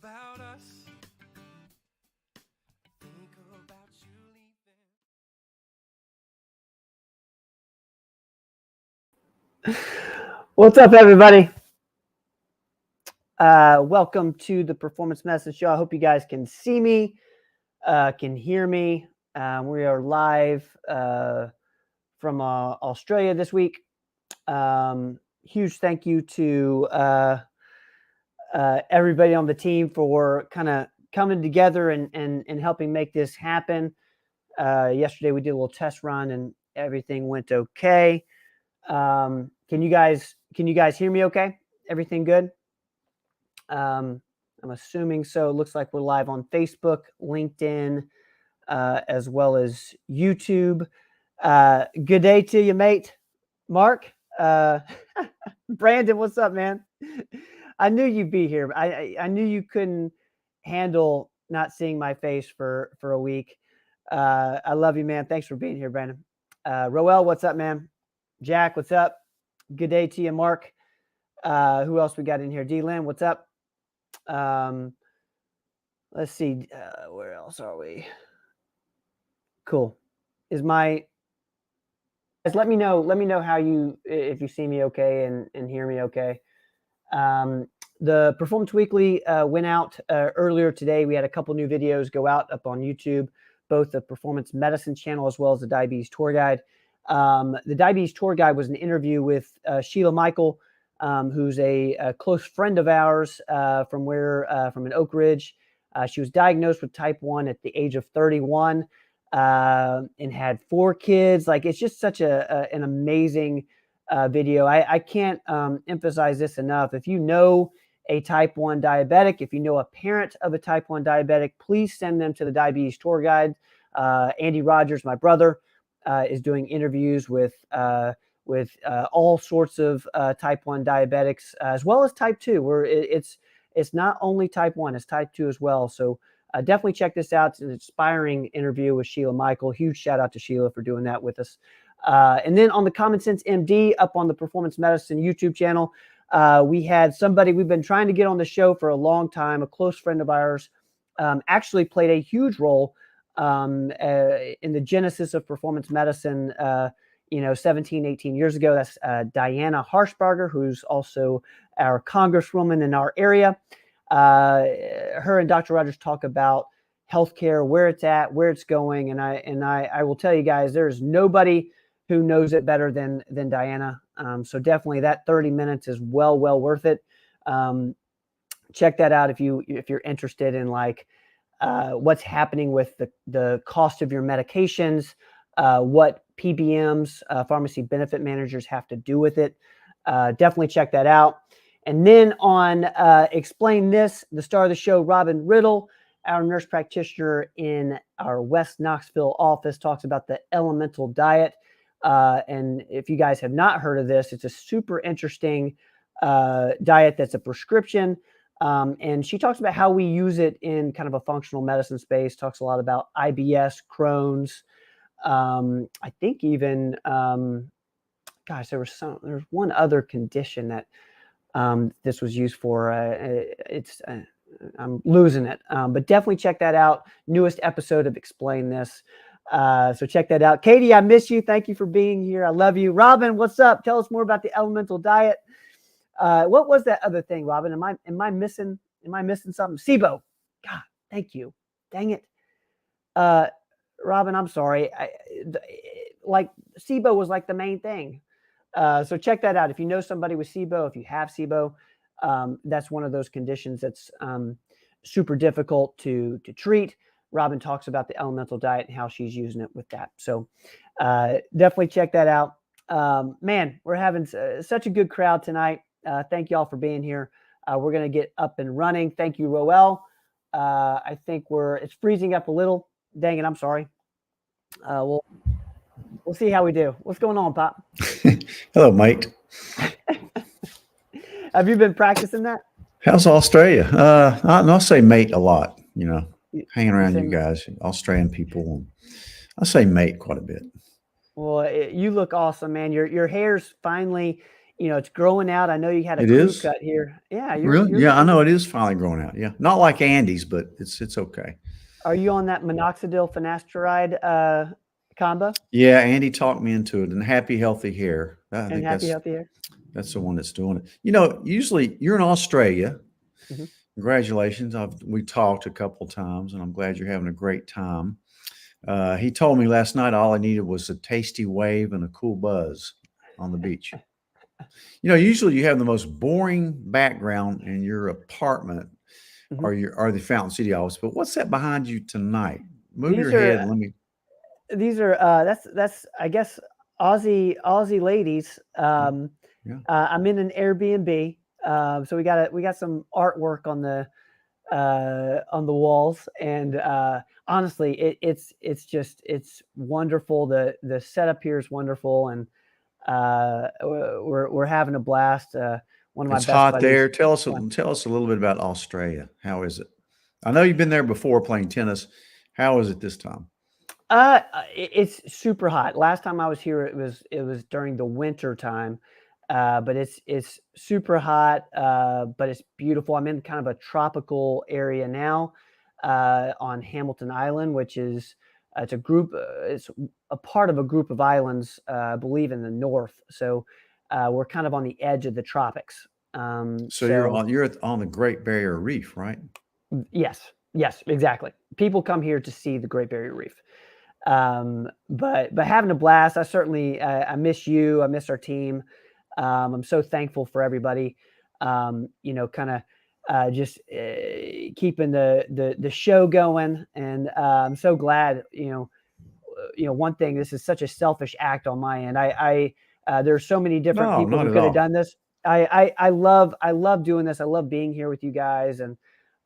about us. Think about you leaving. What's up, everybody? Welcome to the Performance Medicine Show. I hope you guys can see me, can hear me. We are live from Australia this week. Huge thank you to everybody on the team for kind of coming together and helping make this happen. Yesterday we did a little test run and everything went okay. Can you guys hear me okay? Everything good? I'm assuming so. It looks like we're live on Facebook, LinkedIn, as well as YouTube. Good day to you, mate. Mark, Brandon, what's up, man? I knew you'd be here. I knew you couldn't handle not seeing my face for a week. I love you, man. Thanks for being here, Brandon. Roel, what's up, man? Jack, what's up? Good day to you, Mark. Who else we got in here? D-Lynn, what's up? Let's see. Where else are we? Cool. Guys, let me know how if you see me okay and hear me okay. The Performance Weekly went out earlier today. We had a couple new videos go out up on YouTube, both the Performance Medicine channel as well as the Diabetes Tour Guide. The Diabetes Tour Guide was an interview with Sheila Michael, who's a close friend of ours from in Oak Ridge. She was diagnosed with type 1 at the age of 31 and had 4 kids. Like, it's just such an amazing video. I can't emphasize this enough. If you know a type 1 diabetic, if you know a parent of a type 1 diabetic, please send them to the Diabetes Tour Guide. Andy Rogers, my brother, is doing interviews with all sorts of type 1 diabetics, as well as type 2, where it's not only type 1, it's type 2 as well. So definitely check this out. It's an inspiring interview with Sheila Michael. Huge shout out to Sheila for doing that with us. And then on the Common Sense MD up on the Performance Medicine YouTube channel, we had somebody we've been trying to get on the show for a long time, a close friend of ours, actually played a huge role in the genesis of performance medicine 17, 18 years ago. That's Diana Harshbarger, who's also our congresswoman in our area. Her and Dr. Rogers talk about healthcare, where it's at, where it's going. And I will tell you guys, there's nobody who knows it better than Diana. So definitely that 30 minutes is well worth it. Check that out if you're interested in what's happening with the cost of your medications, what PBMs, pharmacy benefit managers, have to do with it. Definitely check that out. And then on Explain This, the star of the show, Robin Riddle, our nurse practitioner in our West Knoxville office, talks about the Elemental Diet. And if you guys have not heard of this, it's a super interesting diet that's a prescription. And she talks about how we use it in kind of a functional medicine space, talks a lot about IBS, Crohn's. I think even, there's one other condition that this was used for. I'm losing it, but definitely check that out. Newest episode of Explain This. So check that out. Katie, I miss you. Thank you for being here. I love you. Robin, what's up? Tell us more about the Elemental Diet. What was that other thing, Robin? Am I missing something? SIBO. God, thank you. Dang it. Robin, I'm sorry. SIBO was like the main thing. So check that out. If you know somebody with SIBO, if you have SIBO, that's one of those conditions that's super difficult to treat. Robin talks about the Elemental Diet and how she's using it with that. So definitely check that out. Man, we're having such a good crowd tonight. Thank y'all for being here. We're going to get up and running. Thank you, Roel. I think it's freezing up a little. Dang it, I'm sorry. We'll see how we do. What's going on, Pop? Hello, mate. Have you been practicing that? How's Australia? I'll say mate a lot, hanging around you guys, Australian people. I say mate quite a bit. Well, you look awesome, man. Your hair's finally, it's growing out. I know you had a It crew is? cut here. Yeah, Really? Yeah, I know it is finally growing out. Yeah. Not like Andy's, but it's okay. Are you on that minoxidil finasteride combo Yeah, Andy talked me into it, and Happy Healthy Hair. I and think happy healthy hair? that's the one that's doing it. Usually you're in Australia. Mhm. Congratulations. We talked a couple times, and I'm glad you're having a great time. He told me last night all I needed was a tasty wave and a cool buzz on the beach. Usually you have the most boring background in your apartment Mhm. or the Fountain City office, but what's that behind you tonight? Move your These are head and let me. these are that's I guess Aussie ladies. Yeah. I'm in an Airbnb, so we got some artwork on the walls, and honestly, it's wonderful. The setup here is wonderful, and we're having a blast. One of my It's best hot buddies. there. Tell us Yeah. a little bit about Australia. How is it? I know you've been there before playing tennis. How is it this time? It's super hot. Last time I was here, it was during the winter time, but it's super hot. But it's beautiful. I'm in kind of a tropical area now, on Hamilton Island, which is it's a group. It's a part of a group of islands, I believe, in the north. So we're kind of on the edge of the tropics. So you're on the Great Barrier Reef, right? Yes, exactly. People come here to see the Great Barrier Reef. But having a blast. I certainly I miss you. I miss our team. I'm so thankful for everybody. Kind of just keeping the show going, and I'm so glad. One thing. This is such a selfish act on my end. There's so many different No, people not who at could have all. done this. I love doing this. I love being here with you guys, and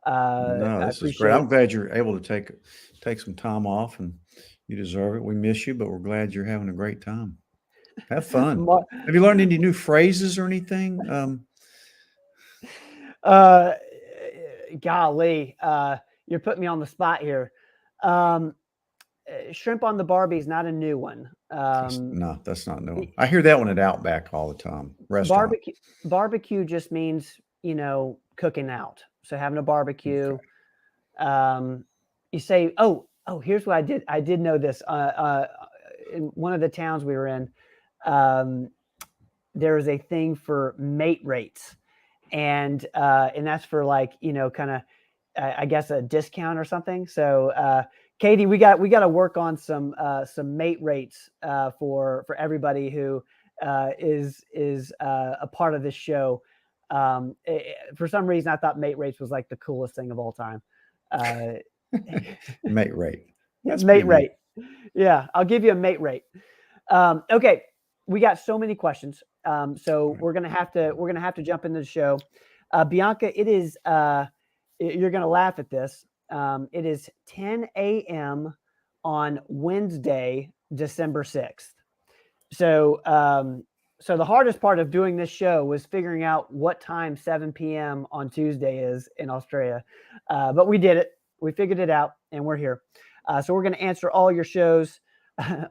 No, I this is great. appreciate. I'm glad you're able to take some time off, and you deserve it. We miss you, but we're glad you're having a great time. Have fun. Mar- Have you learned any new phrases or anything? Uh, golly, you're putting me on the spot here. Shrimp on the Barbie is not a new one. No, that's not new. I hear that one at Outback all the time. Restaurant. Barbecue just means cooking out. So having a barbecue. Okay. You say, oh, here's what I did. I did know this. In one of the towns we were in, there was a thing for mate rates, and that's for kind of, I guess, a discount or something. So Katie, we got to work on some mate rates for everybody who is a part of this show. For some reason, I thought mate rates was like the coolest thing of all time. Mate rate. That's mate rate. Yeah, I'll give you a mate rate. Okay, we got so many questions. So we're gonna have to jump into the show. Bianca, it is you're gonna laugh at this. It is 10 a.m. on Wednesday, December 6th. So so the hardest part of doing this show was figuring out what time 7 p.m. on Tuesday is in Australia. But we did it. We figured it out, and we're here. So we're going to answer all your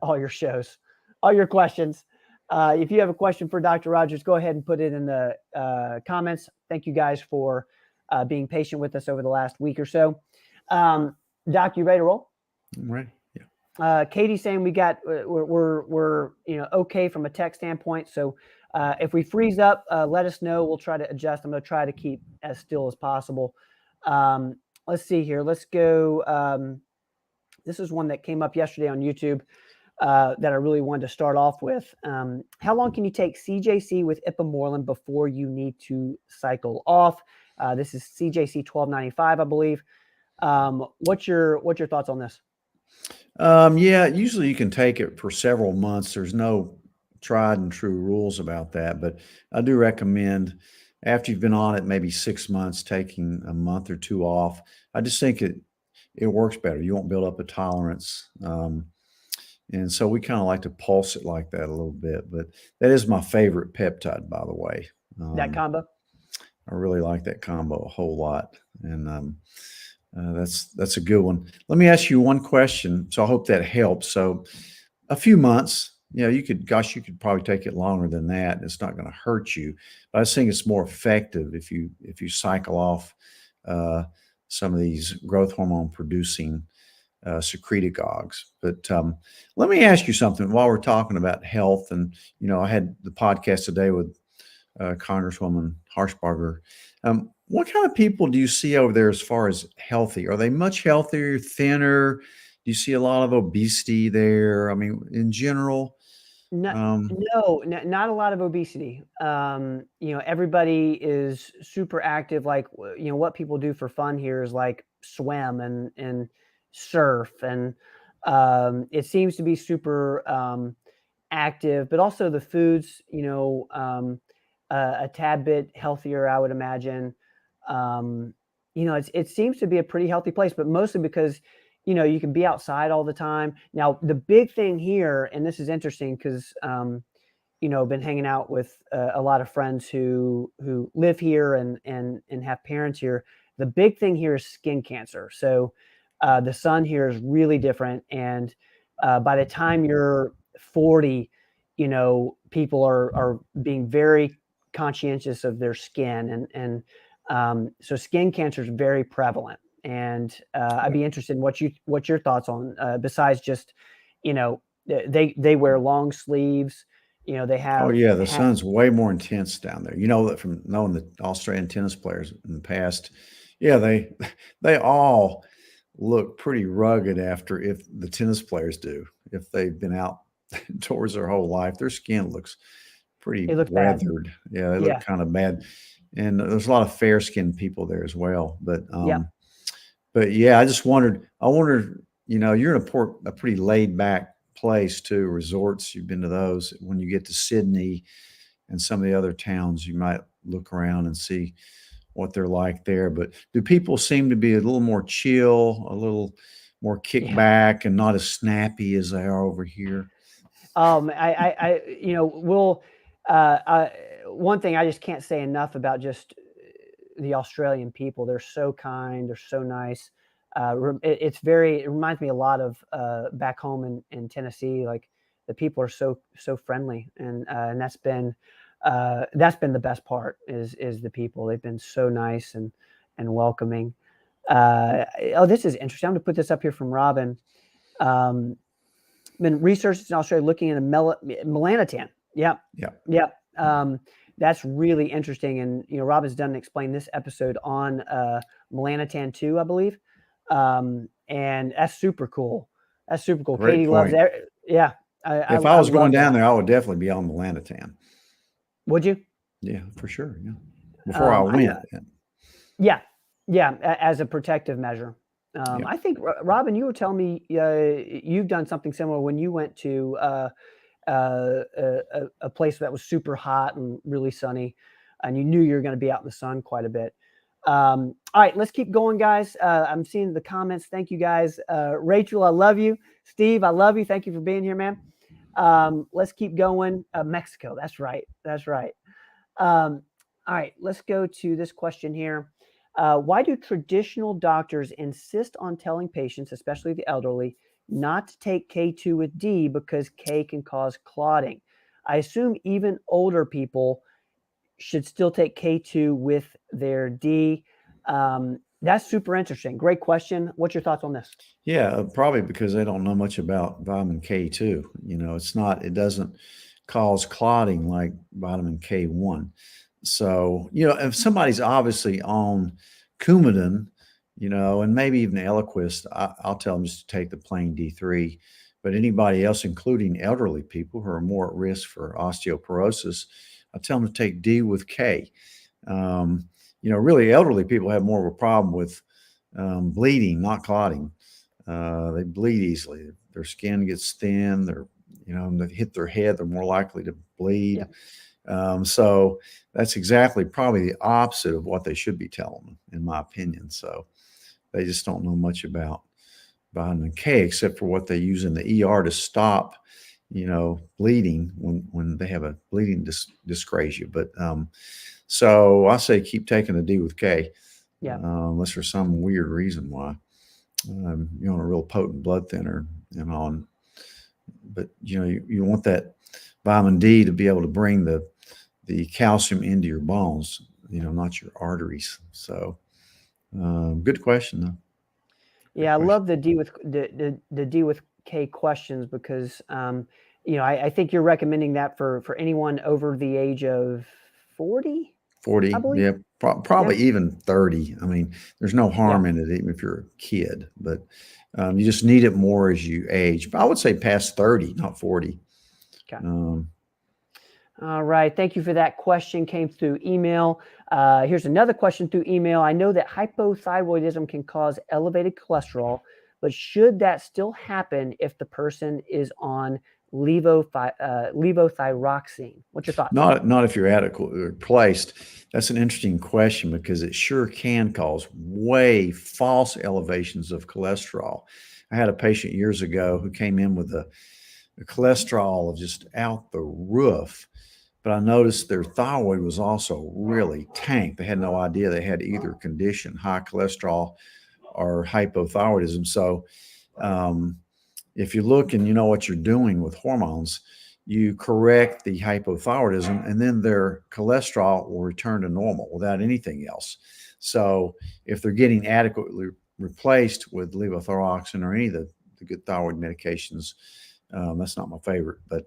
all your questions. If you have a question for Dr. Rogers, go ahead and put it in the comments. Thank you guys for being patient with us over the last week or so. Doc, you ready to roll? I'm ready. Yeah. Katie's saying we're okay from a tech standpoint. So if we freeze up, let us know. We'll try to adjust. I'm going to try to keep as still as possible. Let's see here. Let's go. This is one that came up yesterday on YouTube that I really wanted to start off with. How long can you take CJC with ipamorelin before you need to cycle off? This is CJC 1295, I believe. What's your thoughts on this? Yeah, usually you can take it for several months. There's no tried and true rules about that, but I do recommend after you've been on it maybe 6 months, taking a month or two off. I just think it works better. You won't build up a tolerance. And so we kind of like to pulse it like that a little bit, but that is my favorite peptide, by the way. That combo? I really like that combo a whole lot. And that's a good one. Let me ask you one question. So I hope that helps. So a few months, you could, gosh, you could probably take it longer than that. And it's not going to hurt you. But I just think it's more effective if you cycle off some of these growth hormone producing secretagogues. But let me ask you something while we're talking about health. And, I had the podcast today with Congresswoman Harshbarger. What kind of people do you see over there as far as healthy? Are they much healthier, thinner? Do you see a lot of obesity there? I mean, in general? No, not a lot of obesity. Everybody is super active. Like, what people do for fun here is like swim and surf, and it seems to be super active. But also the foods, a tad bit healthier, I would imagine. It seems to be a pretty healthy place, but mostly because you can be outside all the time. Now, the big thing here, and this is interesting because, I've been hanging out with a lot of friends who live here and have parents here. The big thing here is skin cancer. So the sun here is really different. And by the time you're 40, people are being very conscientious of their skin. And so skin cancer is very prevalent. And I'd be interested in what your thoughts on besides just, they wear long sleeves, they have. Oh yeah, the sun's way more intense down there. You know that from knowing the Australian tennis players in the past. Yeah, they all look pretty rugged after, if the tennis players do, if they've been out towards their whole life, their skin looks pretty They look bad. weathered. Yeah, they Yeah. look kind of bad. And there's a lot of fair skinned people there as well. Yeah. But yeah, I wondered, you're in a pretty laid back place too, resorts. You've been to those. When you get to Sydney and some of the other towns, you might look around and see what they're like there. But do people seem to be a little more chill, a little more kick back and not as snappy as they are over here? One thing I just can't say enough about just the Australian people. They're so kind. They're so nice. It reminds me a lot of back home in Tennessee. Like the people are so friendly, and that's been the best part is the people. They've been so nice and welcoming. This is interesting. I'm going to put this up here from Robin. Been researching in Australia looking at melanotan. Yeah. That's really interesting. And, Robin's done and explained this episode on melanotan 2, I believe. And that's super cool. Great Katie loves point. it. Yeah. If I was going down there, I would definitely be on melanotan. Would you? Yeah, for sure. Yeah. Before I went. Yeah. As a protective measure. I think, Robin, you were telling me you've done something similar when you went to a place that was super hot and really sunny, and you knew you were going to be out in the sun quite a bit. All right, let's keep going, guys. I'm seeing the comments. Thank you, guys. Rachel, I love you. Steve, I love you. Thank you for being here, man. Let's keep going. Mexico. That's right. All right, let's go to this question here. Why do traditional doctors insist on telling patients, especially the elderly, not to take K2 with D because K can cause clotting? I assume even older people should still take K2 with their D. That's super interesting. Great question. What's your thoughts on this? Yeah, probably because they don't know much about vitamin K2. It doesn't cause clotting like vitamin K1. So, if somebody's obviously on Coumadin, and maybe even Eliquis, I'll tell them just to take the plain D3. But anybody else, including elderly people who are more at risk for osteoporosis, I tell them to take D with K. Really elderly people have more of a problem with bleeding, not clotting. They bleed easily. Their skin gets thin. They hit their head, they're more likely to bleed. So that's exactly probably the opposite of what they should be telling them, in my opinion. So they just don't know much about vitamin K except for what they use in the ER to stop, bleeding when they have a bleeding dyscrasia. But so I say keep taking the D with K, unless there's some weird reason why. You're on a real potent blood thinner and on but you want that vitamin D to be able to bring the calcium into your bones, not your arteries. So, good question though. Good Yeah, I question. love the D with K questions because I think you're recommending that for anyone over the age of 40, I 40, believe. yeah, Yeah. probably even 30. I mean, there's no Yeah. harm in it, even if you're a kid, but you just need it more as you age. But I would say past 30, not 40. Okay. Um, All right. Thank you for that question. Came through email. Here's another question through email. I know that hypothyroidism can cause elevated cholesterol, but should that still happen if the person is on levothyroxine? What's your thoughts? not if you're adequately replaced. That's an interesting question because it sure can cause way false elevations of cholesterol. I had a patient years ago who came in with a cholesterol of just out the roof, but I noticed their thyroid was also really tanked. They had no idea they had either condition, high cholesterol or hypothyroidism. So, if you look and you know what you're doing with hormones, you correct the hypothyroidism, and then their cholesterol will return to normal without anything else. So, if they're getting adequately replaced with levothyroxine or any of the good thyroid medications, that's not my favorite, but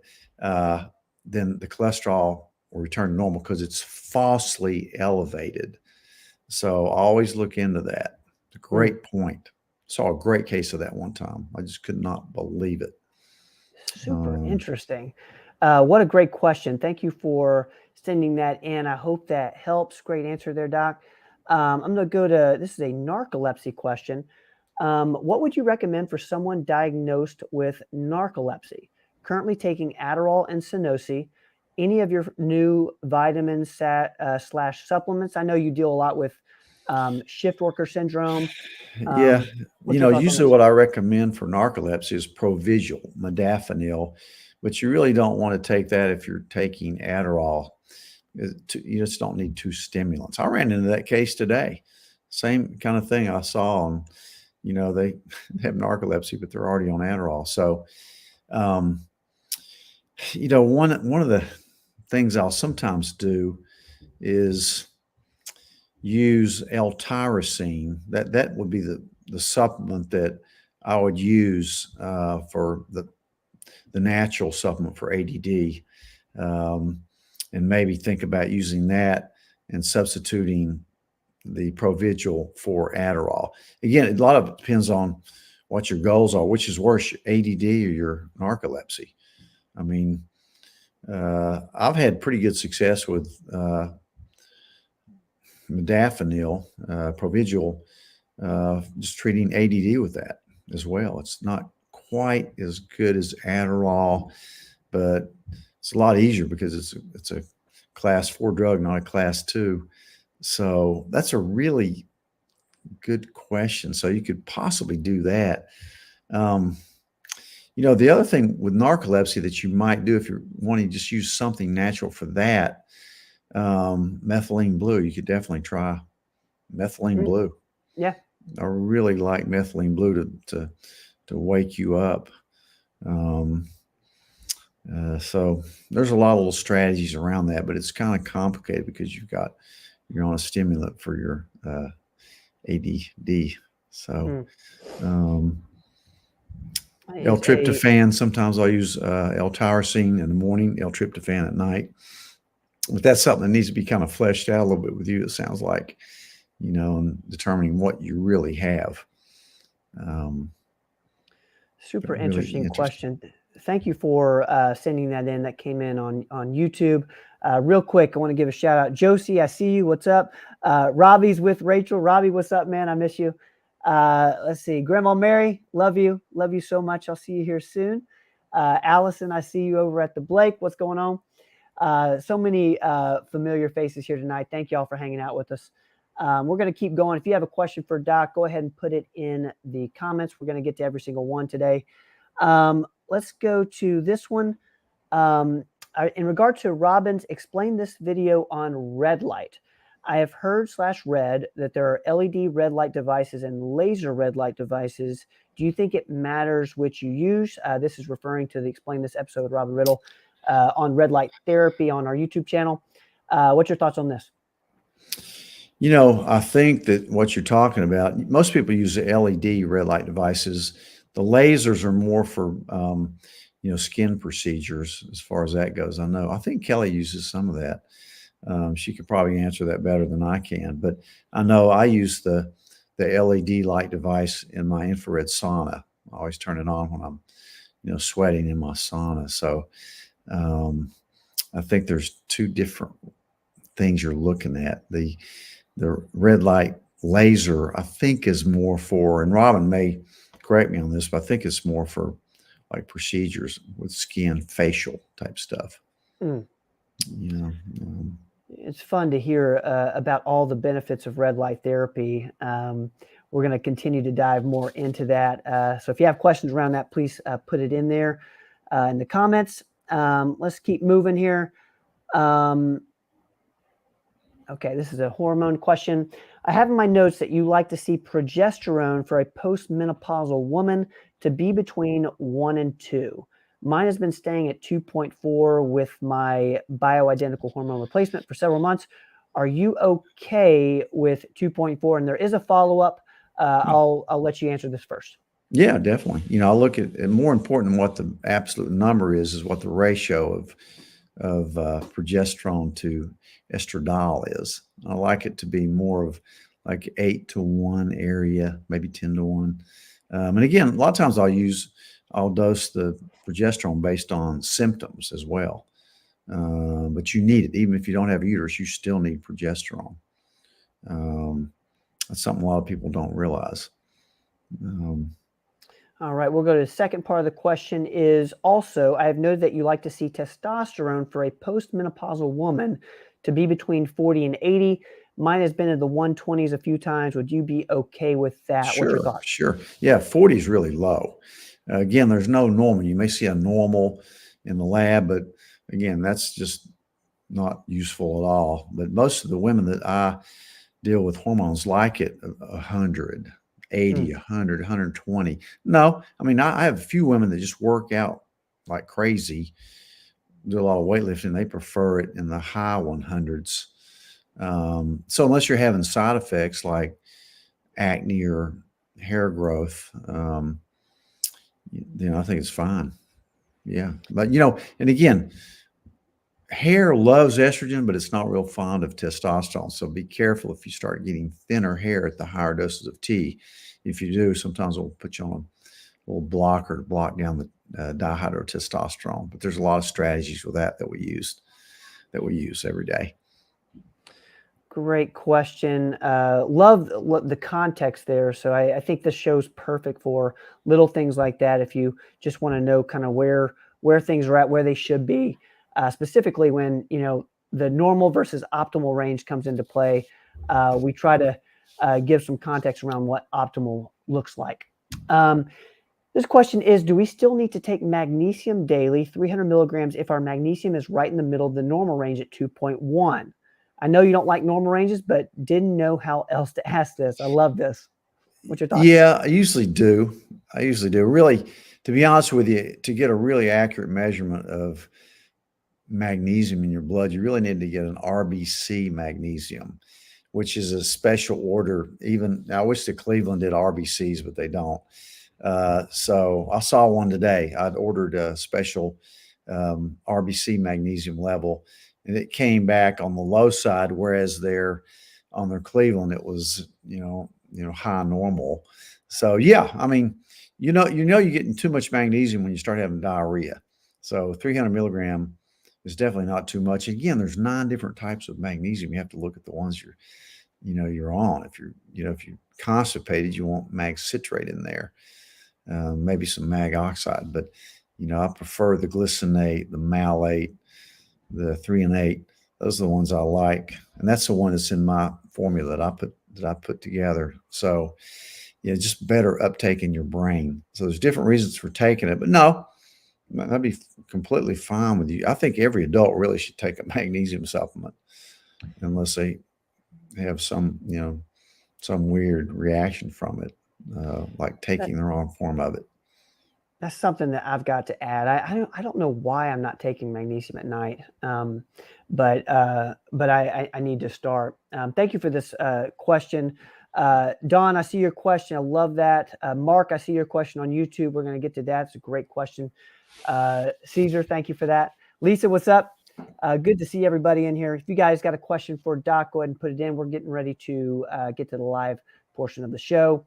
then the cholesterol will return to normal because it's falsely elevated. So always look into that. It's a great point. Saw a great case of that one time. I just could not believe it. Super interesting. What a great question. Thank you for sending that in. I hope that helps. Great answer there, Doc. I'm going to go to this is a narcolepsy question. What would you recommend for someone diagnosed with narcolepsy? Currently taking Adderall and Sunosi. Any of your new vitamins slash supplements? I know you deal a lot with shift worker syndrome. Yeah. What's your thoughts on Usually those? what I recommend for narcolepsy is Provigil, modafinil, but you really don't want to take that if you're taking Adderall. You just don't need two stimulants. I ran into that case today. Same kind of thing I saw on, they have narcolepsy, but they're already on Adderall. So, one of the things I'll sometimes do is use L-tyrosine. That would be the supplement that I would use for the natural supplement for ADD, and maybe think about using that and substituting the Provigil for Adderall. Again, a lot of it depends on what your goals are, which is worse, ADD or your narcolepsy. I mean, I've had pretty good success with modafinil, Provigil, just treating ADD with that as well. It's not quite as good as Adderall, but it's a lot easier because it's a class 4 drug, not a class 2. So that's a really good question. So you could possibly do that. The other thing with narcolepsy that you might do if you're wanting to just use something natural for that, methylene blue, you could definitely try methylene blue. Yeah. I really like methylene blue to wake you up. So there's a lot of little strategies around that, but it's kind of complicated because you're on a stimulant for your ADD. So L-tryptophan, sometimes I'll use L-tyrosine in the morning, L-tryptophan at night. But that's something that needs to be kind of fleshed out a little bit with you, it sounds like, and determining what you really have. Super interesting question. Thank you for sending that in. That came in on YouTube. Real quick, I want to give a shout out. Josie, I see you. What's up? Robbie's with Rachel. Robbie, what's up, man? I miss you. Let's see. Grandma Mary, love you. Love you so much. I'll see you here soon. Allison, I see you over at the Blake. What's going on? So many familiar faces here tonight. Thank you all for hanging out with us. We're going to keep going. If you have a question for Doc, go ahead and put it in the comments. We're going to get to every single one today. Let's go to this one. In regard to Robbins, explain this video on red light. I have heard /read that there are LED red light devices and laser red light devices. Do you think it matters which you use? This is referring to the Explain This episode with Robin Riddle on red light therapy on our YouTube channel. What's your thoughts on this? I think that what you're talking about, most people use the LED red light devices. The lasers are more for, skin procedures as far as that goes. I think Kelly uses some of that. She could probably answer that better than I can, but I know I use the LED light device in my infrared sauna. I always turn it on when I'm, sweating in my sauna. So I think there's two different things you're looking at. The red light laser, I think, is more for, and Robin may correct me on this, but I think it's more for like procedures with skin, facial type stuff. Mm. It's fun to hear about all the benefits of red light therapy. We're going to continue to dive more into that. So if you have questions around that, please put it in there in the comments. Let's keep moving here. Okay, this is a hormone question. I have in my notes that you like to see progesterone for a postmenopausal woman to be between 1 and 2. Mine has been staying at 2.4 with my bioidentical hormone replacement for several months. Are you okay with 2.4? And there is a follow-up. I'll let you answer this first. Yeah, definitely. I look at it, more important than what the absolute number is what the ratio of progesterone to estradiol is. I like it to be more of like 8-to-1 area, maybe 10-to-1. And again, a lot of times I'll dose the progesterone based on symptoms as well. But you need it. Even if you don't have a uterus, you still need progesterone. That's something a lot of people don't realize. All right, we'll go to the second part of the question is also, I have noted that you like to see testosterone for a postmenopausal woman to be between 40 and 80. Mine has been in the 120s a few times. Would you be okay with that? Sure, what's your thoughts? Sure. Yeah, 40 is really low. Again, there's no normal. You may see a normal in the lab, but again, that's just not useful at all. But most of the women that I deal with hormones like it 100, 80, 100, 120. No, I have a few women that just work out like crazy, do a lot of weightlifting. They prefer it in the high 100s. So unless you're having side effects like acne or hair growth, I think it's fine. Yeah. But, and again, hair loves estrogen, but it's not real fond of testosterone. So be careful if you start getting thinner hair at the higher doses of T. If you do, sometimes we'll put you on a little blocker to block down the dihydrotestosterone. But there's a lot of strategies with that we use every day. Great question. Love the context there. So I think this show's perfect for little things like that. If you just want to know kind of where things are at, where they should be, specifically when, the normal versus optimal range comes into play, we try to give some context around what optimal looks like. This question is, do we still need to take magnesium daily, 300 milligrams, if our magnesium is right in the middle of the normal range at 2.1? I know you don't like normal ranges, but didn't know how else to ask this. I love this. What's your thoughts? Yeah, I usually do. Really, to be honest with you, to get a really accurate measurement of magnesium in your blood, you really need to get an RBC magnesium, which is a special order. Even I wish that Cleveland did RBCs, but they don't. So I saw one today. I'd ordered a special RBC magnesium level, and it came back on the low side, whereas on their Cleveland, it was, high normal. So yeah, you're getting too much magnesium when you start having diarrhea. So 300 milligram is definitely not too much. Again, there's 9 different types of magnesium. You have to look at the ones you're on. If you're constipated, you want mag citrate in there, maybe some mag oxide, but I prefer the glycinate, the malate, the 3 and 8. Those are the ones I like. And that's the one that's in my formula that I put together. So just better uptake in your brain. So there's different reasons for taking it, but no, that'd be completely fine with you. I think every adult really should take a magnesium supplement unless they have some weird reaction from it. like taking the wrong form of it. That's something that I've got to add. I don't know why I'm not taking magnesium at night, but I need to start. Thank you for this question, Don. I see your question. I love that. Mark, I see your question on YouTube. We're going to get to that. It's a great question. Caesar, thank you for that. Lisa, what's up? Good to see everybody in here. If you guys got a question for Doc, go ahead and put it in. We're getting ready to get to the live portion of the show.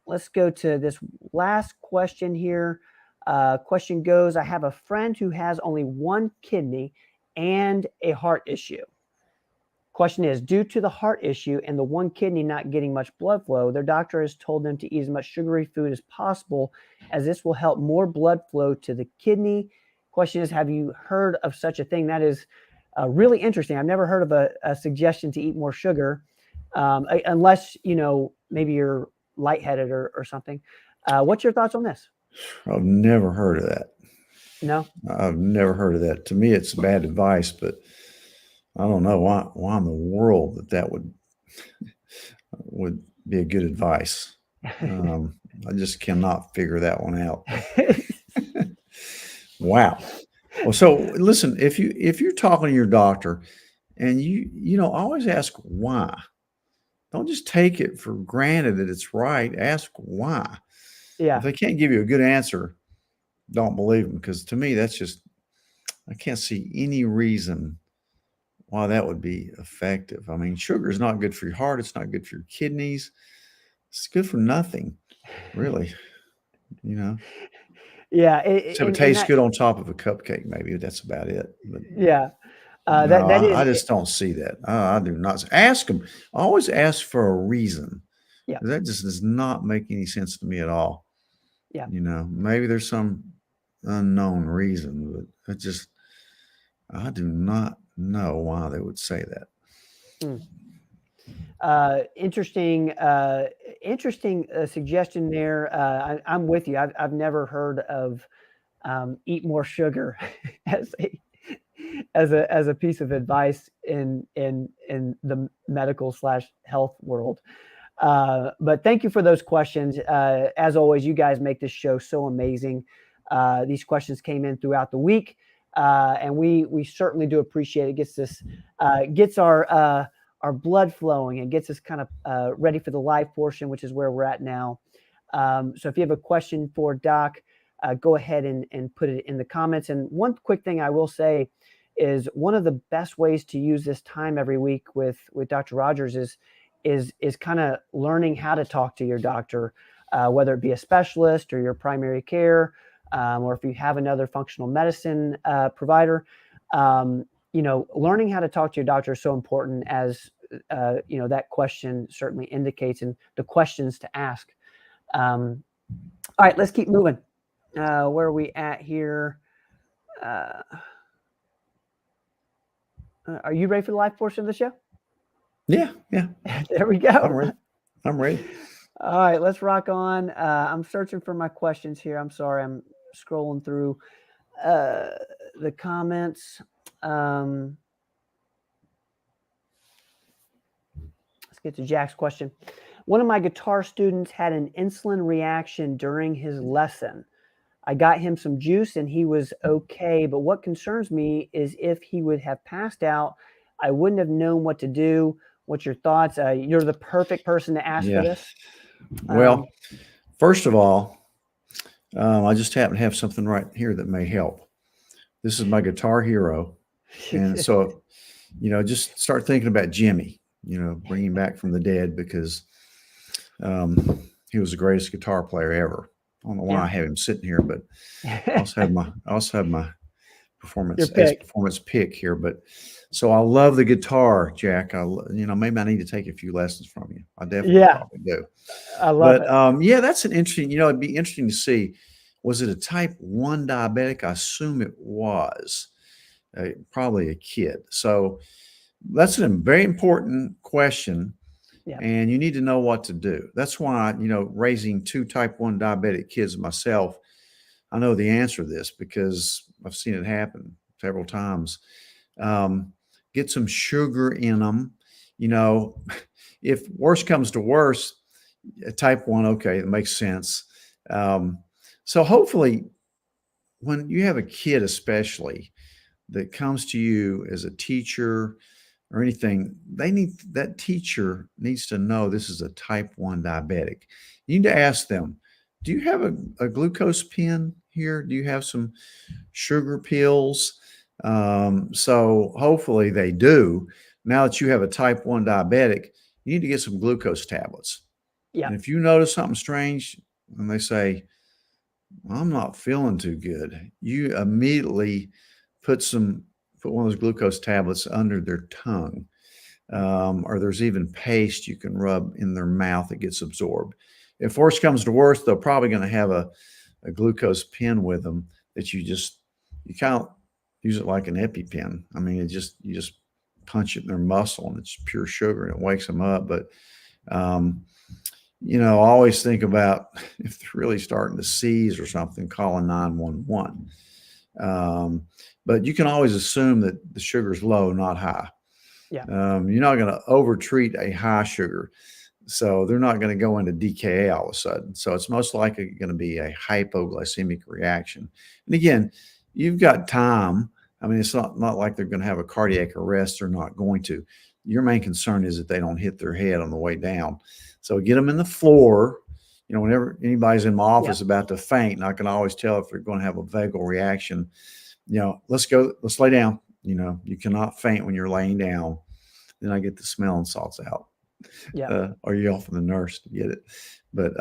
Let's go to this last question here. Question goes, I have a friend who has only one kidney and a heart issue. Question is, due to the heart issue and the one kidney not getting much blood flow, their doctor has told them to eat as much sugary food as possible, as this will help more blood flow to the kidney. Question is, have you heard of such a thing? That is really interesting. I've never heard of a suggestion to eat more sugar, unless, maybe you're lightheaded or something. What's your thoughts on this? I've never heard of that. No, I've never heard of that. To me, it's bad advice, but I don't know why in the world that would be a good advice. I just cannot figure that one out. Wow. Well, so listen, if you're talking to your doctor and you always ask why. Don't just take it for granted that it's right. Ask why. Yeah. If they can't give you a good answer, don't believe them, because to me, that's just, I can't see any reason why that would be effective. I mean, sugar is not good for your heart. It's not good for your kidneys. It's good for nothing, really. Yeah. Except it tastes good on top of a cupcake. Maybe that's about it. But yeah. no, that is, I just don't see that. I do not. Ask them. Always ask for a reason. Yeah. That just does not make any sense to me at all. Yeah. Maybe there's some unknown reason, but I do not know why they would say that. Interesting suggestion there. I'm with you. I've never heard of eat more sugar as a piece of advice in the medical / health world. But thank you for those questions. As always, you guys make this show so amazing. These questions came in throughout the week, and we certainly do appreciate it. Gets our blood flowing and gets us kind of ready for the live portion, which is where we're at now. So if you have a question for Doc, go ahead and put it in the comments. And one quick thing I will say is one of the best ways to use this time every week with Dr. Rogers is kind of learning how to talk to your doctor, whether it be a specialist or your primary care, or if you have another functional medicine provider. Learning how to talk to your doctor is so important, as that question certainly indicates, and the questions to ask. All right, let's keep moving. Where are we at here? Are you ready for the live portion of the show? Yeah. There we go. I'm ready. All right, let's rock on. I'm searching for my questions here. I'm sorry, I'm scrolling through the comments. Let's get to Jack's question. One of my guitar students had an insulin reaction during his lesson. I got him some juice and he was okay, but what concerns me is if he would have passed out, I wouldn't have known what to do. What's your thoughts? You're the perfect person to ask for this. Well, first of all, I just happen to have something right here that may help. This is my Guitar Hero. And so, just start thinking about Jimmy, bring him back from the dead, because he was the greatest guitar player ever. I don't know why I have him sitting here, but I also have my performance pick here. But so I love the guitar, Jack. Maybe I need to take a few lessons from you. I definitely probably do. I love it. That's an interesting, it'd be interesting to see, was it a type 1 diabetic? I assume it was probably a kid. So that's a very important question. Yeah. And you need to know what to do. That's why, raising 2 type 1 diabetic kids myself, I know the answer to this because I've seen it happen several times. Get some sugar in them. If worse comes to worse, Type 1, okay, that makes sense. So hopefully, when you have a kid, especially that comes to you as a teacher or anything, that teacher needs to know this is a type 1 diabetic. You need to ask them, do you have a glucose pen here? Do you have some sugar pills? So hopefully they do. Now that you have a type 1 diabetic, you need to get some glucose tablets. Yeah. And if you notice something strange and they say, I'm not feeling too good, you immediately put one of those glucose tablets under their tongue. Or there's even paste you can rub in their mouth that gets absorbed. If worse comes to worse, they're probably going to have a glucose pen with them that you kind of use it like an EpiPen. I mean, you just punch it in their muscle and it's pure sugar and it wakes them up. But I always think about if they're really starting to seize or something, calling 911. But you can always assume that the sugar's low, not high. Yeah. You're not going to overtreat a high sugar. So they're not going to go into DKA all of a sudden. So it's most likely going to be a hypoglycemic reaction. And again, you've got time. I mean, it's not like they're going to have a cardiac arrest. They're not going to. Your main concern is that they don't hit their head on the way down. So get them in the floor. Whenever anybody's in my office about to faint, and I can always tell if they're going to have a vagal reaction, let's lay down. You cannot faint when you're laying down. Then I get the smelling salts out. Yeah. Or yell for the nurse to get it. But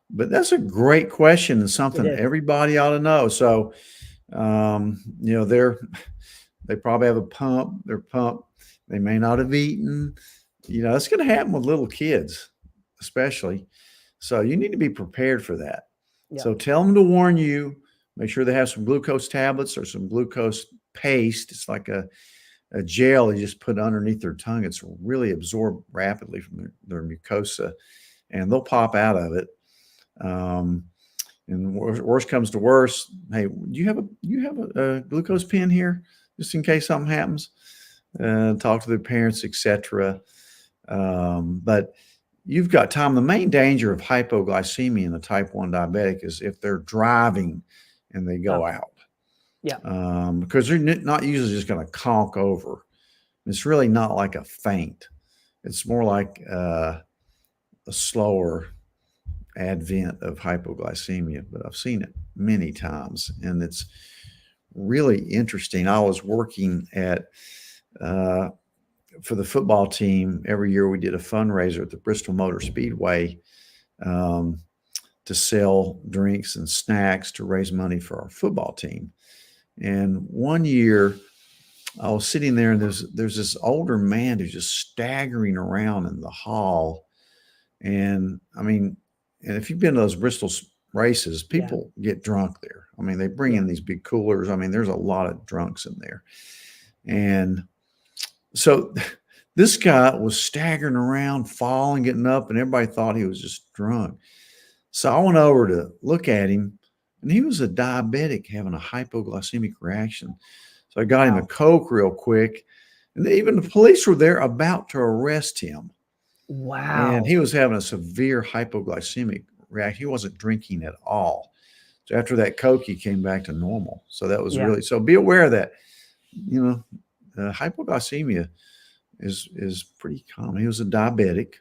that's a great question and something everybody ought to know. So, they probably have a pump. Their pump, they may not have eaten. It's going to happen with little kids, especially. So you need to be prepared for that. Yeah. So tell them to warn you. Make sure they have some glucose tablets or some glucose paste. It's like a gel you just put underneath their tongue. It's really absorbed rapidly from their mucosa, and they'll pop out of it. And worse comes to worse, hey, do you have a glucose pen here just in case something happens? Talk to their parents, etc. But you've got time. The main danger of hypoglycemia in a type 1 diabetic is if they're driving and they go out. Yeah. Because they're not usually just going to conk over. It's really not like a faint. It's more like a slower advent of hypoglycemia, but I've seen it many times, and it's really interesting. I was working for the football team. Every year we did a fundraiser at the Bristol Motor Speedway to sell drinks and snacks to raise money for our football team. And one year I was sitting there, and there's this older man who's just staggering around in the hall. And I mean, and if you've been to those Bristol races, people get drunk there. I mean, they bring in these big coolers. I mean, there's a lot of drunks in there. And so this guy was staggering around, falling, getting up, and everybody thought he was just drunk. So I went over to look at him, and he was a diabetic having a hypoglycemic reaction. So I got him a Coke real quick. And even the police were there about to arrest him. Wow. And he was having a severe hypoglycemic reaction. He wasn't drinking at all. So after that Coke, he came back to normal. So that was really, so be aware of that. Hypoglycemia is pretty common. He was a diabetic,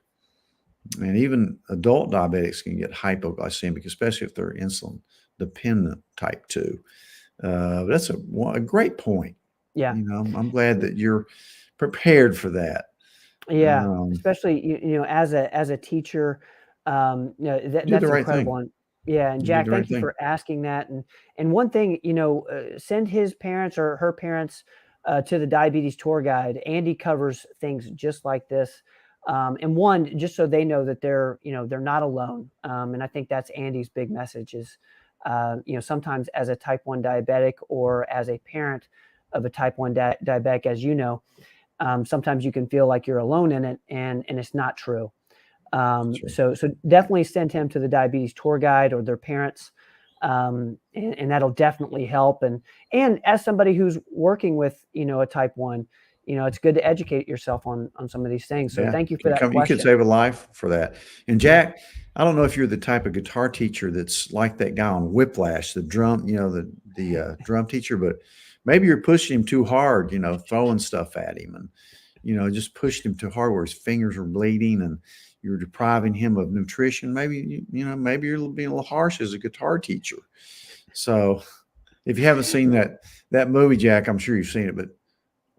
and even adult diabetics can get hypoglycemic, especially if they're insulin dependent type 2. That's a great point. Yeah. I'm glad that you're prepared for that. Yeah. Especially, as a teacher, that's incredible. Yeah. And Jack, thank you for asking that. And one thing, send his parents or her parents to the diabetes tour guide. Andy covers things just like this. And one, just so they know that they're not alone. And I think that's Andy's big message is, sometimes as a type 1 diabetic or as a parent of a type 1 diabetic, as sometimes you can feel like you're alone in it, and it's not true. So definitely send him to the diabetes tour guide or their parents. And that'll definitely help. And as somebody who's working with, a type 1, it's good to educate yourself on some of these things. So Yeah, thank you for that you question. could save a life for that. And Jack, I don't know if you're the type of guitar teacher that's like that guy on Whiplash, the drum, the drum teacher, but maybe you're pushing him too hard, throwing stuff at him and, just pushing him too hard where his fingers are bleeding and you're depriving him of nutrition. Maybe, maybe you're being a little harsh as a guitar teacher. So if you haven't seen that movie, Jack, I'm sure you've seen it, but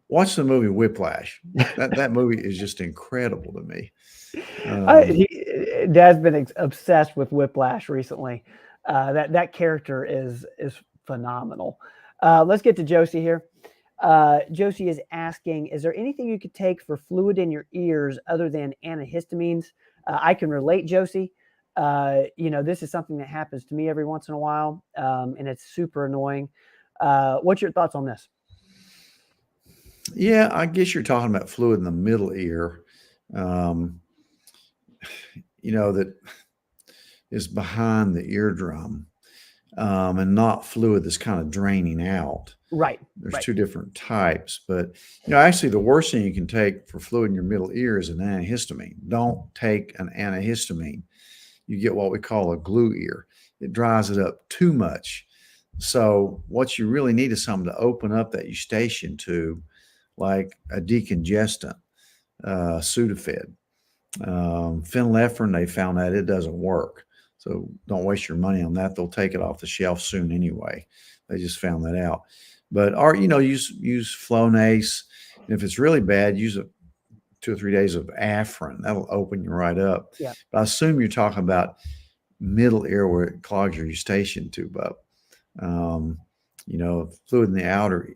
watch the movie Whiplash. That movie is just incredible to me. Dad's been obsessed with Whiplash recently. That character is phenomenal. Let's get to Josie here. Josie is asking, is there anything you could take for fluid in your ears other than antihistamines? I can relate, Josie. This is something that happens to me every once in a while, and it's super annoying. What's your thoughts on this? Yeah, I guess you're talking about fluid in the middle ear, that is behind the eardrum, and not fluid that's kind of draining out. Right. There's right. two different types, but actually the worst thing you can take for fluid in your middle ear is an antihistamine. Don't take an antihistamine. You get what we call a glue ear. It dries it up too much. So what you really need is something to open up that eustachian tube, like a decongestant, Sudafed. Phenylephrine, they found that it doesn't work. So don't waste your money on that. They'll take it off the shelf soon anyway. They just found that out. But use Flonase. And if it's really bad, use 2 or 3 days of Afrin. That'll open you right up. Yeah. But I assume you're talking about middle ear where it clogs your eustachian tube up. Fluid in the outer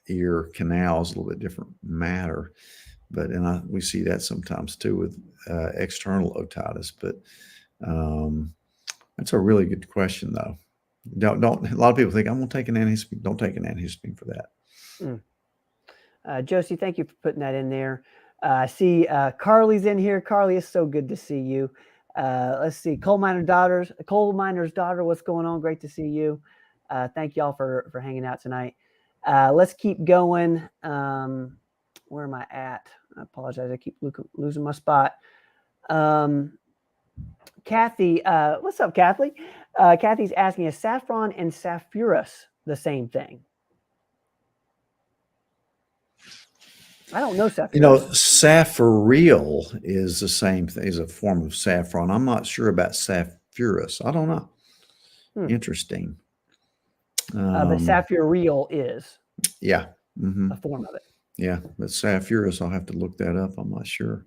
ear canal is a little bit different matter. But we see that sometimes too with external otitis. But that's a really good question, though. Don't. A lot of people think I'm going to take an antihistamine. Don't take an antihistamine for that. Josie, thank you for putting that in there. I see Carly's in here. Carly, it's so good to see you. Let's see, Coal Miner's Daughter. What's going on? Great to see you. Thank y'all for hanging out tonight. Let's keep going. Where am I at? I apologize. I keep losing my spot. Kathy, what's up, Kathy? Kathy's asking, is saffron and sapphirus the same thing? I don't know saffirus. Saffariel is the same thing, is a form of saffron. I'm not sure about sapphirus. I don't know. Interesting. But sapphirel is. Yeah. Mm-hmm. A form of it. Yeah, but sapphirus, I'll have to look that up. I'm not sure.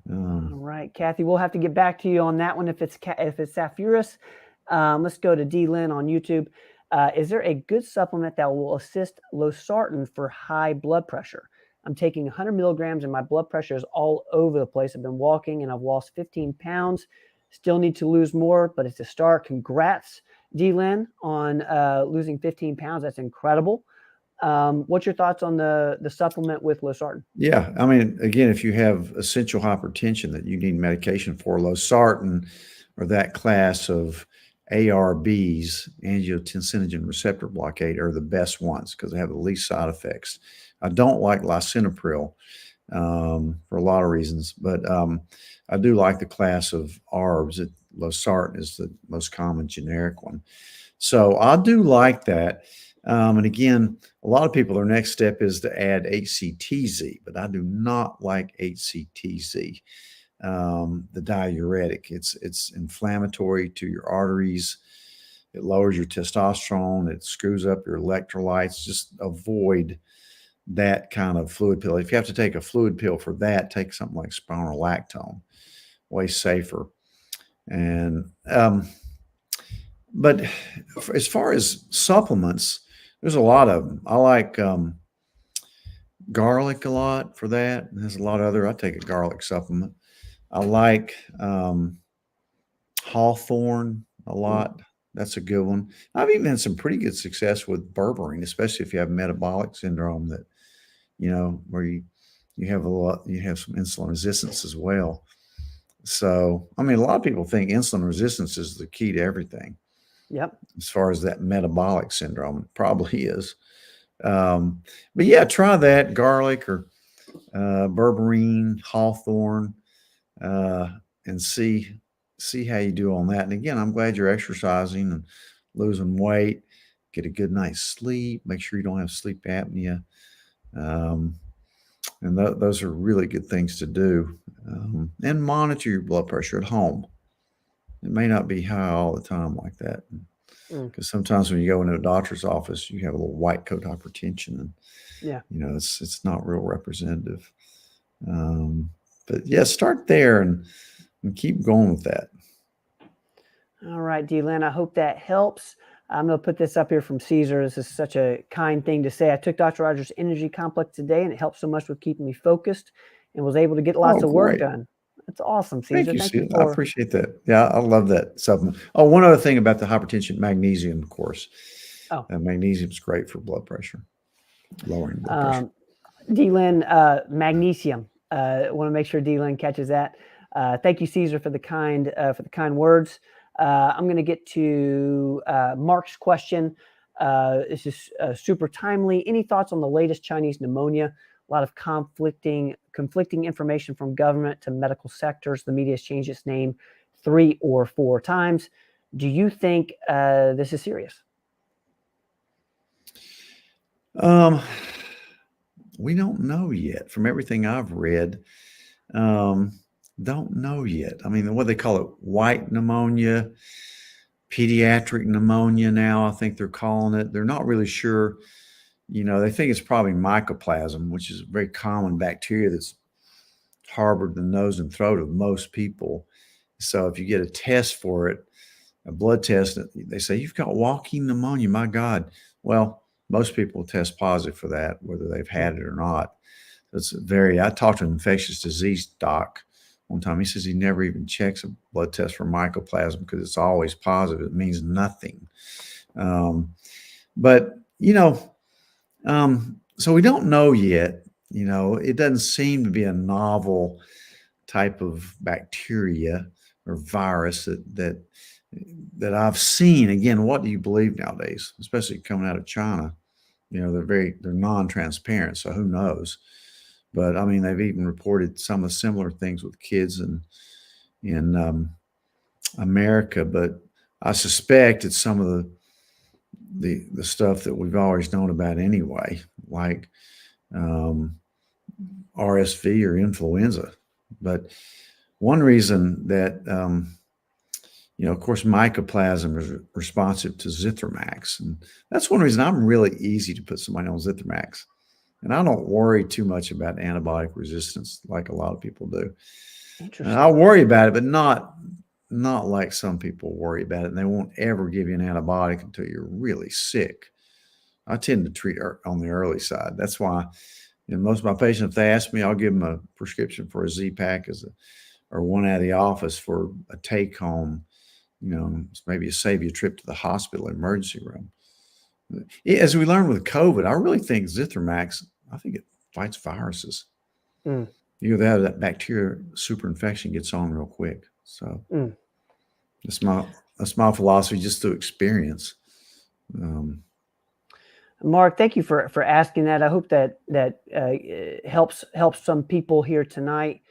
All right, Kathy, we'll have to get back to you on that one if it's sapphirus. Let's go to D. Lynn on YouTube. Is there a good supplement that will assist losartan for high blood pressure? I'm taking 100 milligrams and my blood pressure is all over the place. I've been walking and I've lost 15 pounds. Still need to lose more, but it's a start. Congrats, D. Lynn, on losing 15 pounds. That's incredible. What's your thoughts on the supplement with losartan? Yeah, I mean, again, if you have essential hypertension that you need medication for, losartan or that class of ARBs, angiotensinogen receptor blockade, are the best ones because they have the least side effects. I don't like lisinopril for a lot of reasons, but I do like the class of ARBs. Losartan is the most common generic one. So I do like that. And again, a lot of people, their next step is to add HCTZ, but I do not like HCTZ, the diuretic. It's inflammatory to your arteries. It lowers your testosterone. It screws up your electrolytes. Just avoid that kind of fluid pill. If you have to take a fluid pill for that, take something like spironolactone, way safer. And but as far as supplements, there's a lot of them. I like garlic a lot for that. There's a lot of other. I take a garlic supplement. I like hawthorn a lot. That's a good one. I've even had some pretty good success with berberine, especially if you have metabolic syndrome that, where you have you have some insulin resistance as well. So, I mean, a lot of people think insulin resistance is the key to everything. Yep. As far as that metabolic syndrome, it probably is. But yeah, try that garlic or berberine, hawthorn, uh, and see how you do on that. And again, I'm glad you're exercising and losing weight. Get a good night's sleep. Make sure you don't have sleep apnea. Um, and those are really good things to do. And monitor your blood pressure at home. It may not be high all the time like that. Mm. Because sometimes when you go into a doctor's office, you have a little white coat hypertension, and Yeah. it's not real representative. But yeah, start there and keep going with that. All right, D-Lynn, I hope that helps. I'm going to put this up here from Caesar. This is such a kind thing to say. I took Dr. Rogers' Energy Complex today, and it helped so much with keeping me focused and was able to get lots of work Great. done. That's awesome, Caesar. Thank you, Thank you Steve. I for. appreciate that. Yeah, I love that supplement. Oh, one other thing about the hypertension, magnesium, of course. Oh. Magnesium is great for blood pressure, lowering blood pressure. D-Lynn, magnesium. I want to make sure D-Lynn catches that. Thank you, Caesar, for the kind words. I'm going to get to Mark's question. This is super timely. Any thoughts on the latest Chinese pneumonia? A lot of conflicting information from government to medical sectors. The media has changed its name 3 or 4 times. Do you think this is serious? We don't know yet. From everything I've read, don't know yet. I mean, what they call it, white pneumonia, pediatric pneumonia now, I think they're calling it. They're not really sure. They think it's probably mycoplasma, which is a very common bacteria that's harbored in the nose and throat of most people. So if you get a test for it, a blood test, they say, you've got walking pneumonia. My God. Well, most people test positive for that, whether they've had it or not. I talked to an infectious disease doc one time. He says he never even checks a blood test for mycoplasma because it's always positive. It means nothing. So we don't know yet. It doesn't seem to be a novel type of bacteria or virus that I've seen. Again, what do you believe nowadays, especially coming out of China? They're non-transparent, so who knows? But I mean, they've even reported some of similar things with kids in America. But I suspect it's some of the stuff that we've always known about anyway, like RSV or influenza. But one reason that of course, mycoplasma is responsive to Zithromax. And that's one reason I'm really easy to put somebody on Zithromax. And I don't worry too much about antibiotic resistance like a lot of people do. Interesting. And I worry about it, but not like some people worry about it. And they won't ever give you an antibiotic until you're really sick. I tend to treat on the early side. That's why most of my patients, if they ask me, I'll give them a prescription for a Z-Pak or one out of the office for a take-home. Maybe save you a trip to the hospital emergency room. As we learned with COVID, I really think Zithromax, I think it fights viruses. Mm. That bacteria superinfection gets on real quick. So that's my philosophy, just through experience. Mark, thank you for asking that. I hope that helps some people here tonight.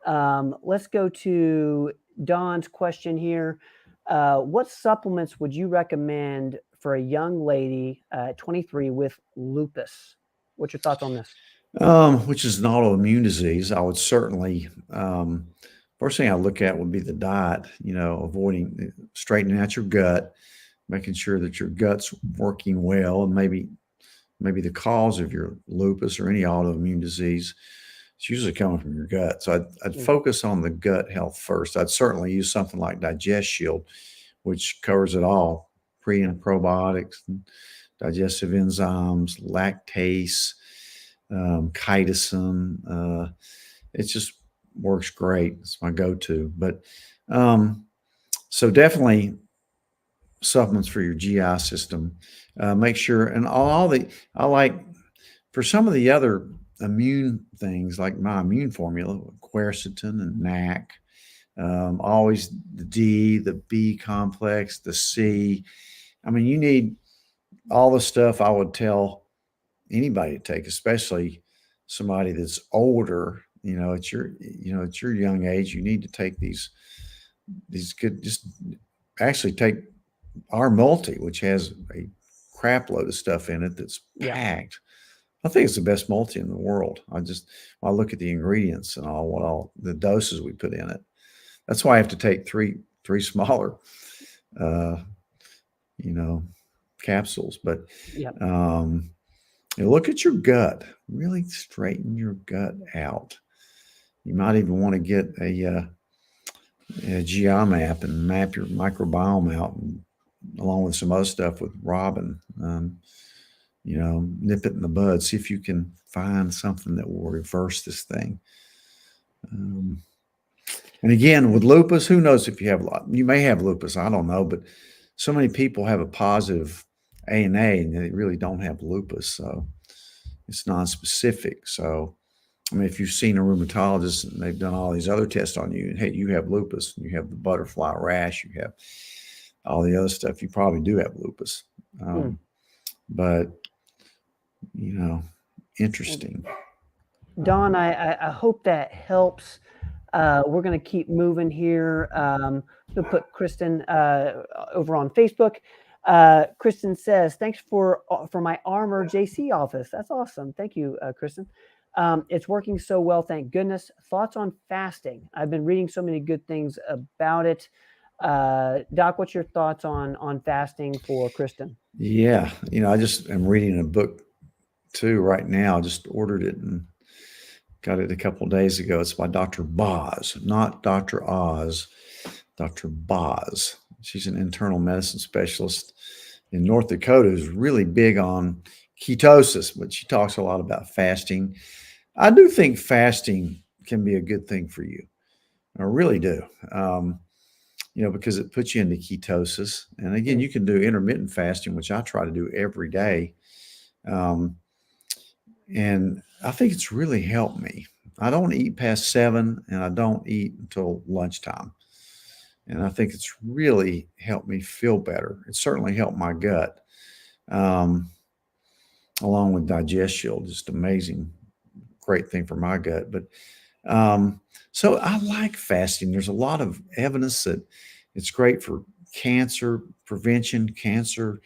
Let's go to Don's question here. What supplements would you recommend for a young lady at 23 with lupus? What's your thoughts on this? Which is an autoimmune disease. I would certainly, first thing I look at would be the diet, avoiding straightening out your gut, making sure that your gut's working well, and maybe the cause of your lupus or any autoimmune disease, it's usually coming from your gut. So I'd focus on the gut health first. I'd certainly use something like Digest Shield, which covers it all: pre and probiotics, digestive enzymes, lactase, chitosan. It just works great. It's my go-to. But so definitely supplements for your GI system. Make sure, and I like for some of the other immune things, like my immune formula, quercetin and NAC, always the D, the B complex, the C. I mean, you need all the stuff I would tell anybody to take, especially somebody that's older. At your young age, you need to take these good. Just actually take our multi, which has a crap load of stuff in it that's Yeah. packed. I think it's the best multi in the world. When I look at the ingredients and all the doses we put in it. That's why I have to take three smaller, capsules. But Yeah. look at your gut. Really straighten your gut out. You might even want to get a GI map and map your microbiome out, along with some other stuff with Robin. Nip it in the bud. See if you can find something that will reverse this thing. And again, with lupus, who knows if you have a lot? You may have lupus. I don't know, but so many people have a positive ANA and they really don't have lupus. So it's non-specific. So, if you've seen a rheumatologist and they've done all these other tests on you, and hey, you have lupus, and you have the butterfly rash, you have all the other stuff, you probably do have lupus. But, interesting. Don, I hope that helps. We're going to keep moving here. We'll put Kristen over on Facebook. Kristen says, thanks for my Armor JC office. That's awesome. Thank you, Kristen. It's working so well. Thank goodness. Thoughts on fasting? I've been reading so many good things about it. Doc, what's your thoughts on fasting for Kristen? Yeah. I just am reading a book too right now. I just ordered it and got it a couple of days ago. It's by Dr. Boz, not Dr. Oz, Dr. Boz. She's an internal medicine specialist in North Dakota who's really big on ketosis, but she talks a lot about fasting. I do think fasting can be a good thing for you. I really do. Because it puts you into ketosis. And again, you can do intermittent fasting, which I try to do every day. And I think it's really helped me. I don't eat past 7 and I don't eat until lunchtime. And I think it's really helped me feel better. It certainly helped my gut, along with DigestShield, just amazing, great thing for my gut. But so I like fasting. There's a lot of evidence that it's great for cancer prevention, cancer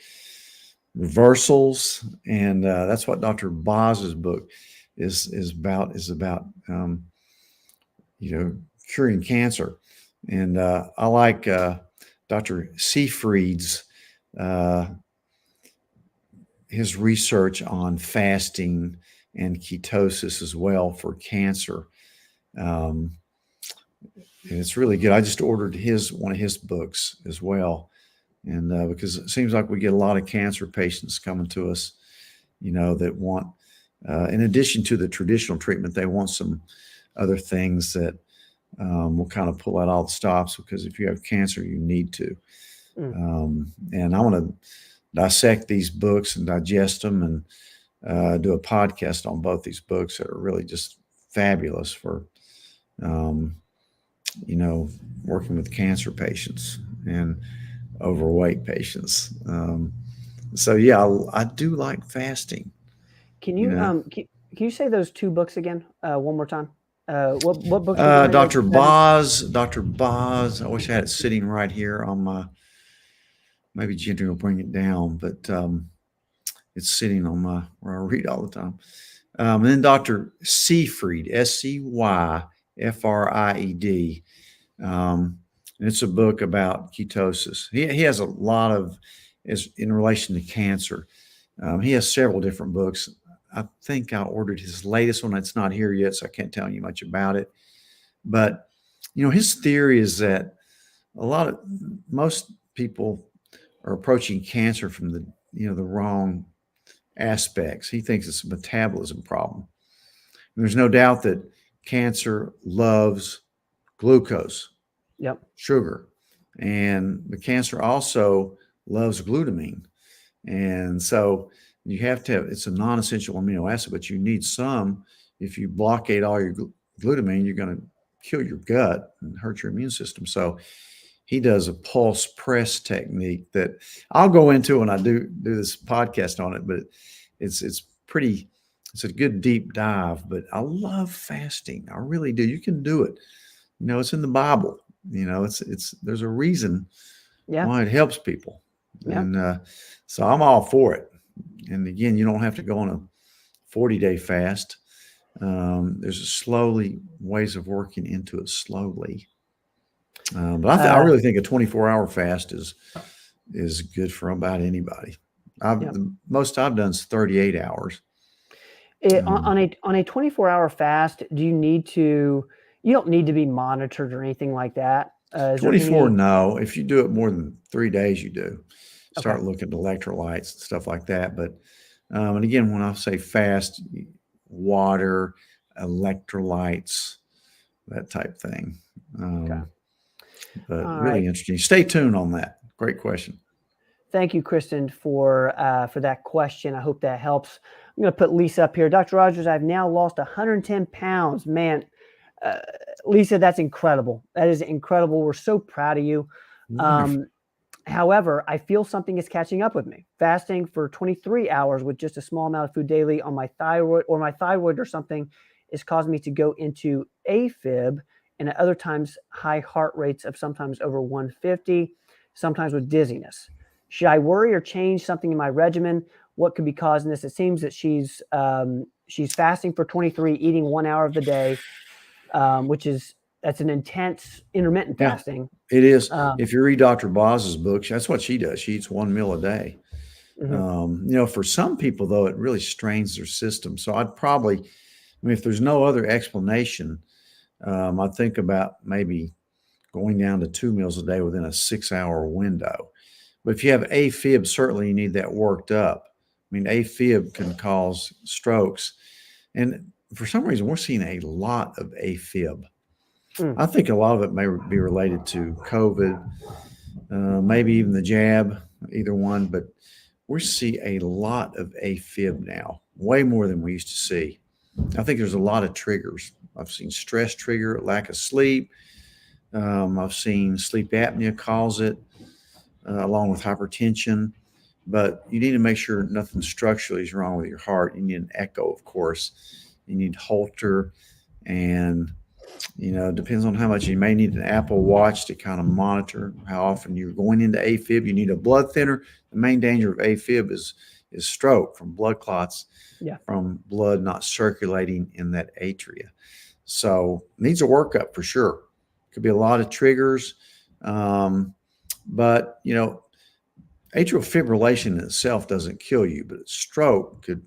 reversals. And that's what Dr. Boz's book is about curing cancer. And I like Dr. Seyfried's his research on fasting and ketosis as well for cancer. And it's really good. I just ordered one of his books as well. And because it seems like we get a lot of cancer patients coming to us, that want, in addition to the traditional treatment, they want some other things that will kind of pull out all the stops, because if you have cancer, you need to. And I want to dissect these books and digest them and do a podcast on both these books that are really just fabulous for, working with cancer patients and overweight patients. So yeah, I do like fasting. Can you can you say those 2 books again one more time? What books? Dr. Boz. I wish I had it sitting right here on my. Maybe Ginger will bring it down, but it's sitting on where I read all the time. And then Dr. Seyfried, Seyfried. And it's a book about ketosis. He has a lot of, in relation to cancer. He has several different books. I think I ordered his latest one. It's not here yet, so I can't tell you much about it. But, his theory is that most people are approaching cancer from the wrong aspects. He thinks it's a metabolism problem. And there's no doubt that cancer loves glucose, sugar, and the cancer also loves glutamine. And so you have to have, it's a non-essential amino acid, but you need some. If you blockade all your glutamine, you're going to kill your gut and hurt your immune system. So he does a pulse press technique that I'll go into when I do this podcast on it, but it's it's a good deep dive, but I love fasting. I really do. You can do it. It's in the Bible. There's a reason Yeah. why it helps people. Yeah. And so I'm all for it. And again, you don't have to go on a 40-day fast. There's slowly ways of working into it slowly. But I really think a 24-hour fast is good for about anybody. The most I've done is 38 hours. On a 24-hour fast, you don't need to be monitored or anything like that? 24, no. If you do it more than 3 days, you do. Start looking at electrolytes and stuff like that. But, and again, when I say fast, water, electrolytes, that type thing. But really interesting. Stay tuned on that. Great question. Thank you, Kristen, for that question. I hope that helps. I'm going to put Lisa up here. Dr. Rogers, I've now lost 110 pounds. Man, Lisa, that's incredible. That is incredible. We're so proud of you. However, I feel something is catching up with me. Fasting for 23 hours with just a small amount of food daily on my thyroid or something is causing me to go into AFib, and at other times high heart rates of sometimes over 150, sometimes with dizziness. Should I worry or change something in my regimen? What could be causing this? It seems that she's fasting for 23, eating 1 hour of the day, that's an intense intermittent fasting. It is. If you read Dr. Boz's book, that's what she does. She eats 1 meal a day. For some people, though, it really strains their system. So if there's no other explanation, I'd think about maybe going down to 2 meals a day within a 6-hour window. But if you have AFib, certainly you need that worked up. AFib can cause strokes. And for some reason, we're seeing a lot of AFib. I think a lot of it may be related to COVID, maybe even the jab, either one. But we see a lot of AFib now, way more than we used to see. I think there's a lot of triggers. I've seen stress trigger, lack of sleep. I've seen sleep apnea cause it, along with hypertension. But you need to make sure nothing structurally is wrong with your heart. You need an echo, of course. You need Holter, and it depends on how much. You may need an Apple Watch to kind of monitor how often you're going into AFib. You need a blood thinner. The main danger of AFib is stroke from blood clots, from blood not circulating in that atria. So needs a workup for sure. Could be a lot of triggers. But atrial fibrillation in itself doesn't kill you, but stroke could.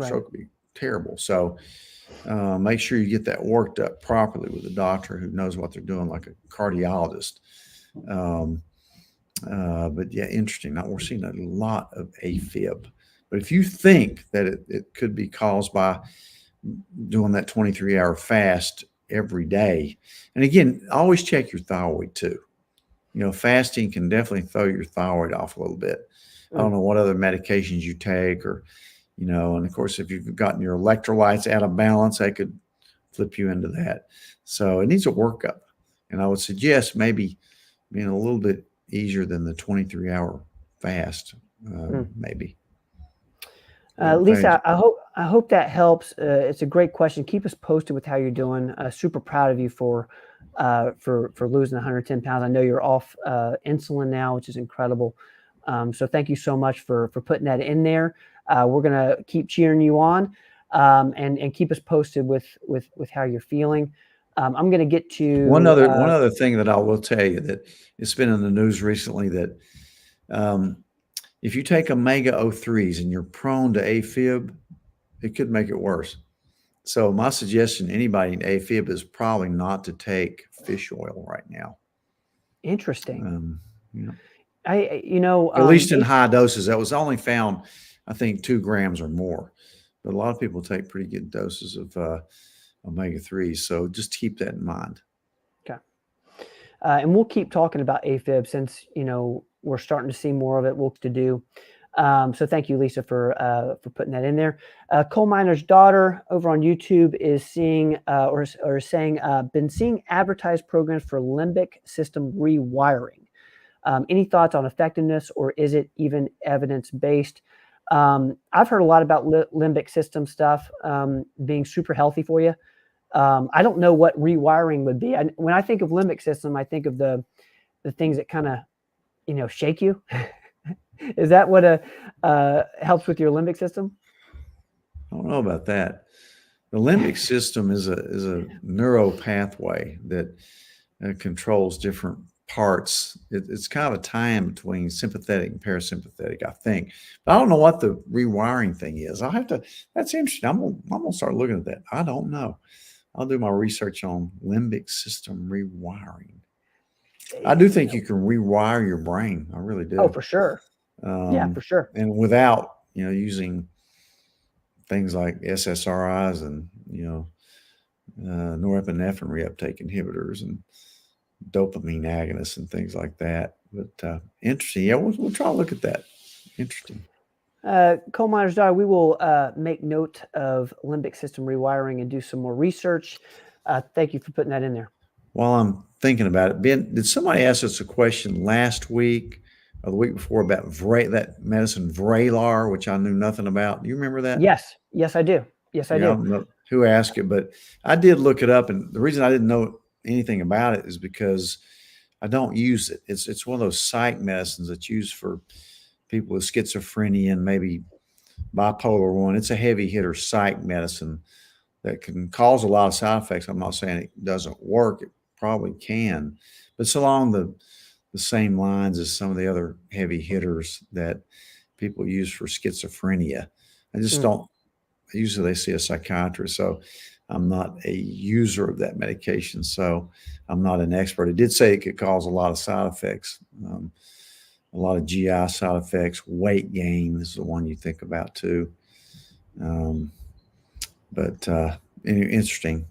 Stroke could be terrible. So make sure you get that worked up properly with a doctor who knows what they're doing, like a cardiologist. But yeah, interesting. Now we're seeing a lot of AFib. But if you think that it could be caused by doing that 23-hour fast every day, and again, always check your thyroid too. Fasting can definitely throw your thyroid off a little bit. I don't know what other medications you take, or and of course, if you've gotten your electrolytes out of balance, they could flip you into that. So it needs a workup. And I would suggest maybe being a little bit easier than the 23-hour fast, maybe. Lisa, I hope that helps. It's a great question. Keep us posted with how you're doing. Super proud of you for losing 110 pounds. I know you're off insulin now, which is incredible. So thank you so much for putting that in there. We're going to keep cheering you on, and keep us posted with how you're feeling. I'm going to get to one other thing that I will tell you that it's been in the news recently, that if you take omega-3s and you're prone to AFib, it could make it worse. So my suggestion to anybody in AFib is probably not to take fish oil right now. Interesting. At least in high doses. That was only found, I think, 2 grams or more. But a lot of people take pretty good doses of omega-3s. So just keep that in mind. Okay. And we'll keep talking about AFib since, we're starting to see more of it. We'll to do. So thank you, Lisa, for putting that in there. Coal miner's daughter over on YouTube is seeing been seeing advertised programs for limbic system rewiring. Any thoughts on effectiveness, or is it even evidence-based? I've heard a lot about limbic system stuff being super healthy for you. I don't know what rewiring would be. When I think of limbic system, I think of the things that kind of shake you. Is that what helps with your limbic system? I don't know about that. The limbic system is a neuro pathway that controls different parts. It's kind of a tie-in between sympathetic and parasympathetic, I think. But I don't know what the rewiring thing is. I'll have to. That's interesting. I'm gonna start looking at that. I don't know. I'll do my research on limbic system rewiring. I do think you can rewire your brain. I really do. Oh, for sure. Yeah, for sure. And without using things like SSRIs and norepinephrine reuptake inhibitors and dopamine agonists and things like that. But interesting. Yeah, we'll try to look at that. Interesting. Coal miner's daughter, we will make note of limbic system rewiring and do some more research. Thank you for putting that in there. While I'm thinking about it, Ben, did somebody ask us a question last week or the week before about that medicine Vraylar, which I knew nothing about? Do you remember that? Yes, I do. Yes, I I do. don't know who asked it, but I did look it up, and the reason I didn't know anything about it is because I don't use it. It's one of those psych medicines that's used for people with schizophrenia and maybe bipolar 1. It's a heavy hitter psych medicine that can cause a lot of side effects. I'm not saying it doesn't work. It probably can, but it's along the same lines as some of the other heavy hitters that people use for schizophrenia. I just don't. Usually they see a psychiatrist, so I'm not a user of that medication, so I'm not an expert. It did say it could cause a lot of side effects, a lot of GI side effects. Weight gain is the one you think about too. But interesting.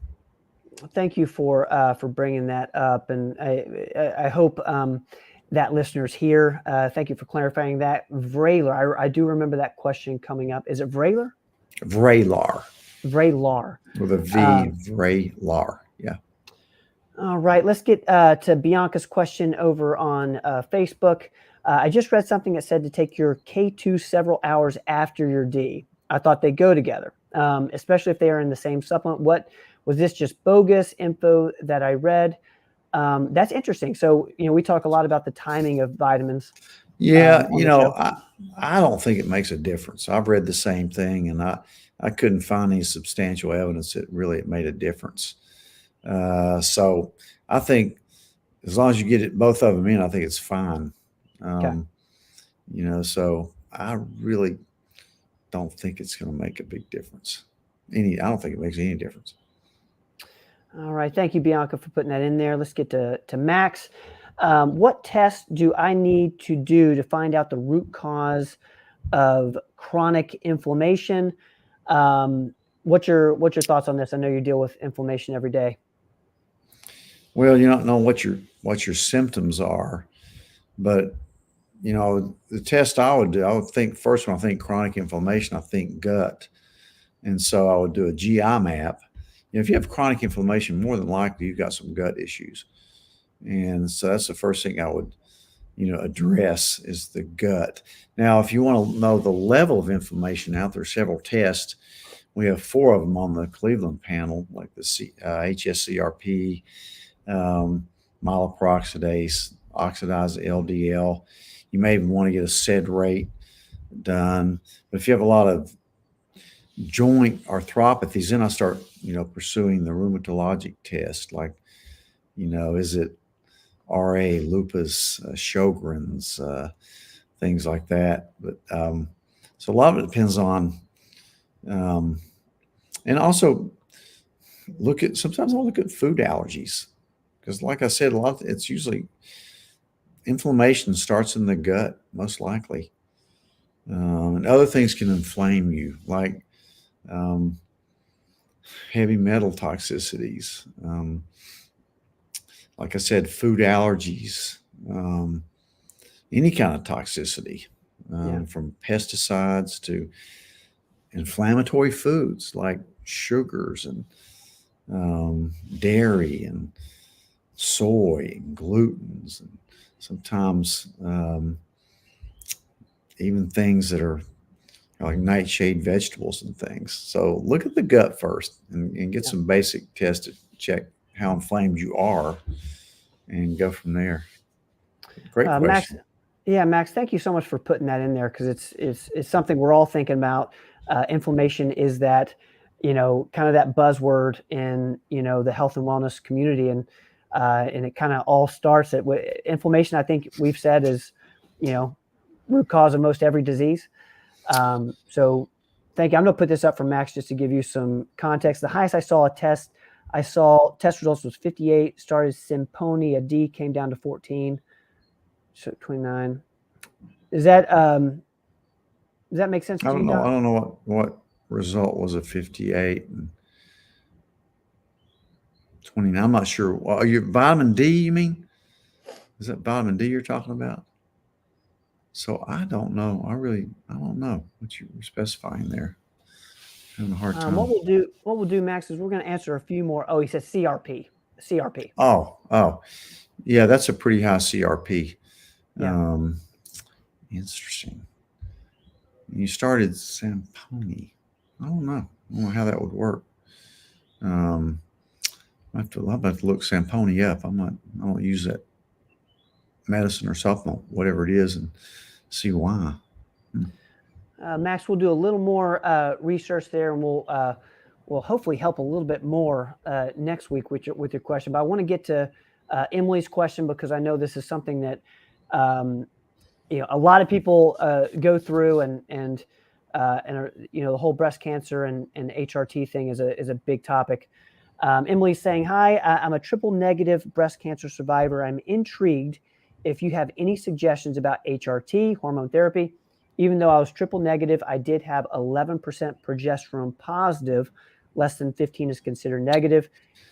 Thank you for bringing that up, and I hope that listeners here. Thank you for clarifying that. Vraylar, I do remember that question coming up. Is it Vraylar? Vraylar. Vraylar. With a V, Vraylar. Yeah. All right, let's get to Bianca's question over on Facebook. I just read something that said to take your K2 several hours after your D. I thought they go together, especially if they are in the same supplement. What was this? Just bogus info that I read? That's interesting. So, we talk a lot about the timing of vitamins. Yeah, I don't think it makes a difference. I've read the same thing, and I couldn't find any substantial evidence that really it made a difference. So I think as long as you get both of them in, I think it's fine. Okay. So I really don't think it's going to make a big difference. I don't think it makes any difference. All right. Thank you, Bianca, for putting that in there. Let's get to Max. What tests do I need to do to find out the root cause of chronic inflammation? What's your thoughts on this? I know you deal with inflammation every day. Well, you don't know what your symptoms are, but the test I would do, I would think first when I think chronic inflammation, I think gut. And so I would do a GI map. If you have chronic inflammation, more than likely you've got some gut issues. And so that's the first thing I would, address is the gut. Now, if you want to know the level of inflammation out there, several tests. We have 4 of them on the Cleveland panel, like the HSCRP, myeloperoxidase, oxidized LDL. You may even want to get a SED rate done. But if you have a lot of joint arthropathies, then I start, pursuing the rheumatologic test, like, is it RA, lupus, Sjogren's, things like that. But so a lot of it depends on, and also sometimes I'll look at food allergies, because like I said, it's usually inflammation starts in the gut, most likely. And other things can inflame you, like heavy metal toxicities. Like I said, food allergies, any kind of toxicity, from pesticides to inflammatory foods like sugars and dairy and soy and glutens, and sometimes even things that are like nightshade vegetables and things. So look at the gut first and get Yeah. some basic tests to check how inflamed you are and go from there. Great Max, question. yeah, Max, thank you so much for putting that in there because it's something we're all thinking about. Inflammation is that, kind of that buzzword in the health and wellness community, and it kind of all starts at inflammation. I think we've said is, root cause of most every disease. So thank you. I'm going to put this up for Max just to give you some context. The highest I saw test results was 58. Started Simponi, a D, came down to 14. So 29. Does that make sense I to don't you, know. I Doc? don't know what result was a 58 and 29. I'm not sure. Well, you vitamin D, you mean? Is that vitamin D you're talking about? So I don't know. I don't know what you were specifying there. Having a hard What time. we'll do, Max, is we're going to answer a few more. Oh, he says CRP. CRP. Oh, yeah, that's a pretty high CRP. Yeah. Interesting. You started Samponi. I don't know how that would work. I'll have to look Samponi up. I don't use that medicine or supplement, whatever it is, and see why. Max, we'll do a little more research there, and we'll hopefully help a little bit more next week with your question. But I want to get to Emily's question because I know this is something that a lot of people go through, and the whole breast cancer and HRT thing is a big topic. Emily's saying, "Hi, I'm a triple negative breast cancer survivor. I'm intrigued if you have any suggestions about HRT, hormone therapy. Even though I was triple negative, I did have 11% progesterone positive. Less than 15 is considered negative.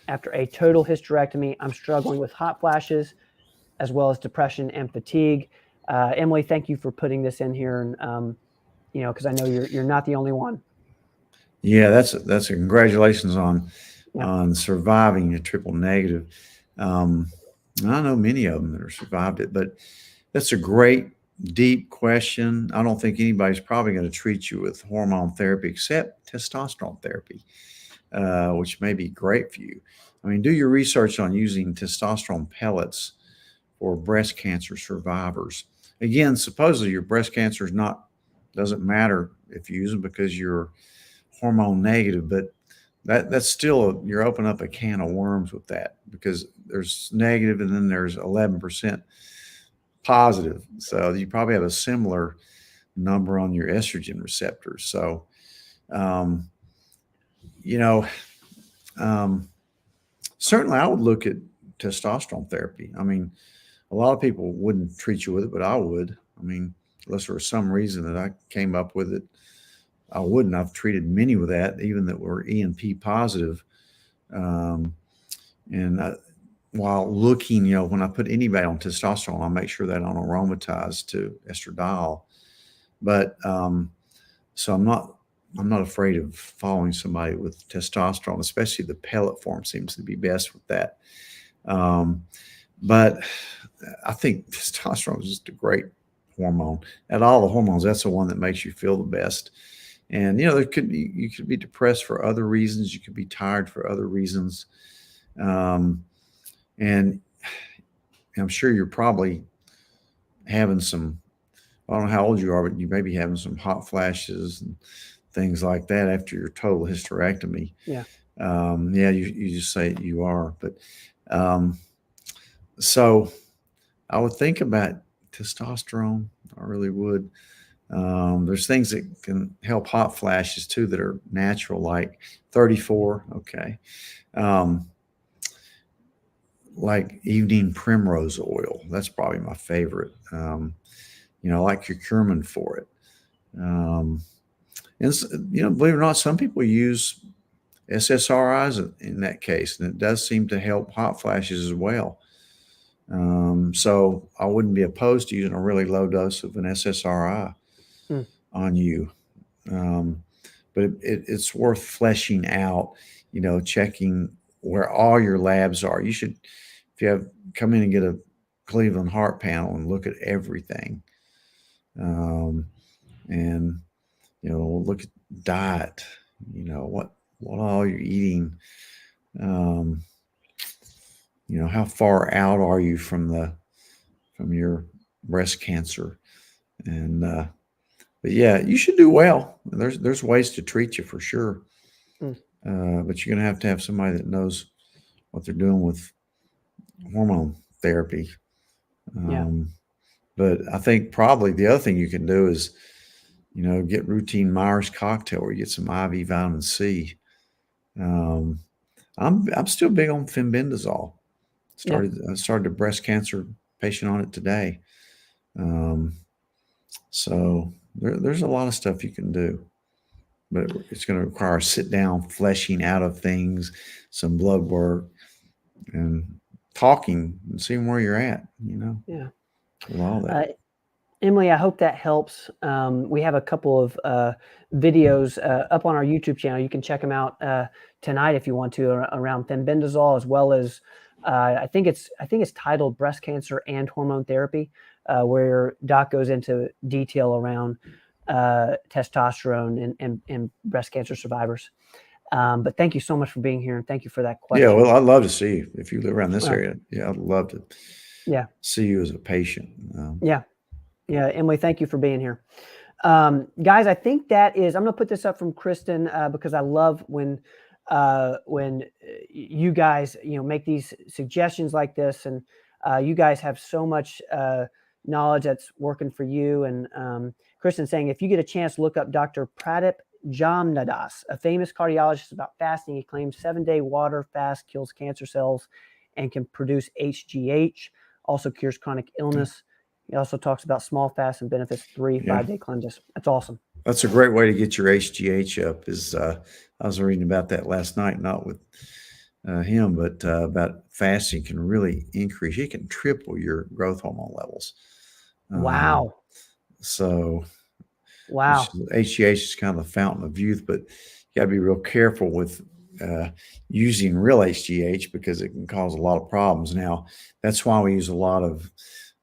After a total hysterectomy, I'm struggling with hot flashes as well as depression and fatigue." Emily, thank you for putting this in here, and because I know you're not the only one. Yeah, that's a congratulations on Yeah. surviving a triple negative. I know many of them that have survived it, but that's a great deep question. I don't think anybody's probably going to treat you with hormone therapy except testosterone therapy, which may be great for you. I mean, do your research on using testosterone pellets for breast cancer survivors. Again, supposedly your breast cancer doesn't matter if you use them because you're hormone negative, but that's still you're opening up a can of worms with that because there's negative and then there's 11% positive. So you probably have a similar number on your estrogen receptors. So, um, you know, um, certainly I would look at testosterone therapy. I mean, a lot of people wouldn't treat you with it, but I would. I mean, unless there was some reason that I came up with it, I wouldn't. I've treated many with that, even that were ENP positive. Um, and while looking, when I put anybody on testosterone, I'll make sure they don't aromatize to estradiol. But so I'm not afraid of following somebody with testosterone, especially the pellet form seems to be best with that. But I think testosterone is just a great hormone. At all the hormones, that's the one that makes you feel the best. And you could be depressed for other reasons. You could be tired for other reasons. And I'm sure you're probably having some. I don't know how old you are, but you may be having some hot flashes and things like that after your total hysterectomy. Yeah. Yeah, you just say you are, but so I would think about testosterone. I really would. There's things that can help hot flashes too that are natural, like 34. Okay. Like evening primrose oil. That's probably my favorite. I like curcumin for it. And, believe it or not, some people use SSRIs in that case, and it does seem to help hot flashes as well. So I wouldn't be opposed to using a really low dose of an SSRI on you. But it's worth fleshing out, checking where all your labs are. You should, if you come in and get a Cleveland Heart panel and look at everything. And Look at diet, what all you're eating. Um, how far out are you from your breast cancer? And, but yeah, you should do well. There's ways to treat you for sure. Mm. But you're going to have somebody that knows what they're doing with hormone therapy. Yeah. But I think probably the other thing you can do is, get routine Myers cocktail where you get some IV vitamin C. I'm still big on fenbendazole. I started a breast cancer patient on it today. So there's a lot of stuff you can do, but it's going to require sit down, fleshing out of things, some blood work, and talking and seeing where you're at. Yeah. With all that. Emily, I hope that helps. We have a couple of videos up on our YouTube channel. You can check them out tonight if you want to, around fenbendazole, as well as I think it's titled "Breast Cancer and Hormone Therapy," where Doc goes into detail around testosterone and breast cancer survivors. But thank you so much for being here, and thank you for that question. Yeah, well, I'd love to see you if you live around this area. Yeah, I'd love to. Yeah, see you as a patient. Yeah, Emily, thank you for being here. Guys, I think that is, I'm going to put this up from Kristen because I love when you guys, make these suggestions like this, and you guys have so much knowledge that's working for you. And Kristen saying, if you get a chance, look up Dr. Pradip Jamnadas, a famous cardiologist about fasting. He claims 7-day water fast kills cancer cells and can produce HGH, also cures chronic illness. He also talks about small fast and benefits 5-day cleanses. That's awesome. That's a great way to get your HGH up. I was reading about that last night, not with him, but about fasting can really increase. It can triple your growth hormone levels. Wow. HGH is kind of the fountain of youth, but you got to be real careful with using real HGH because it can cause a lot of problems. Now, that's why we use a lot of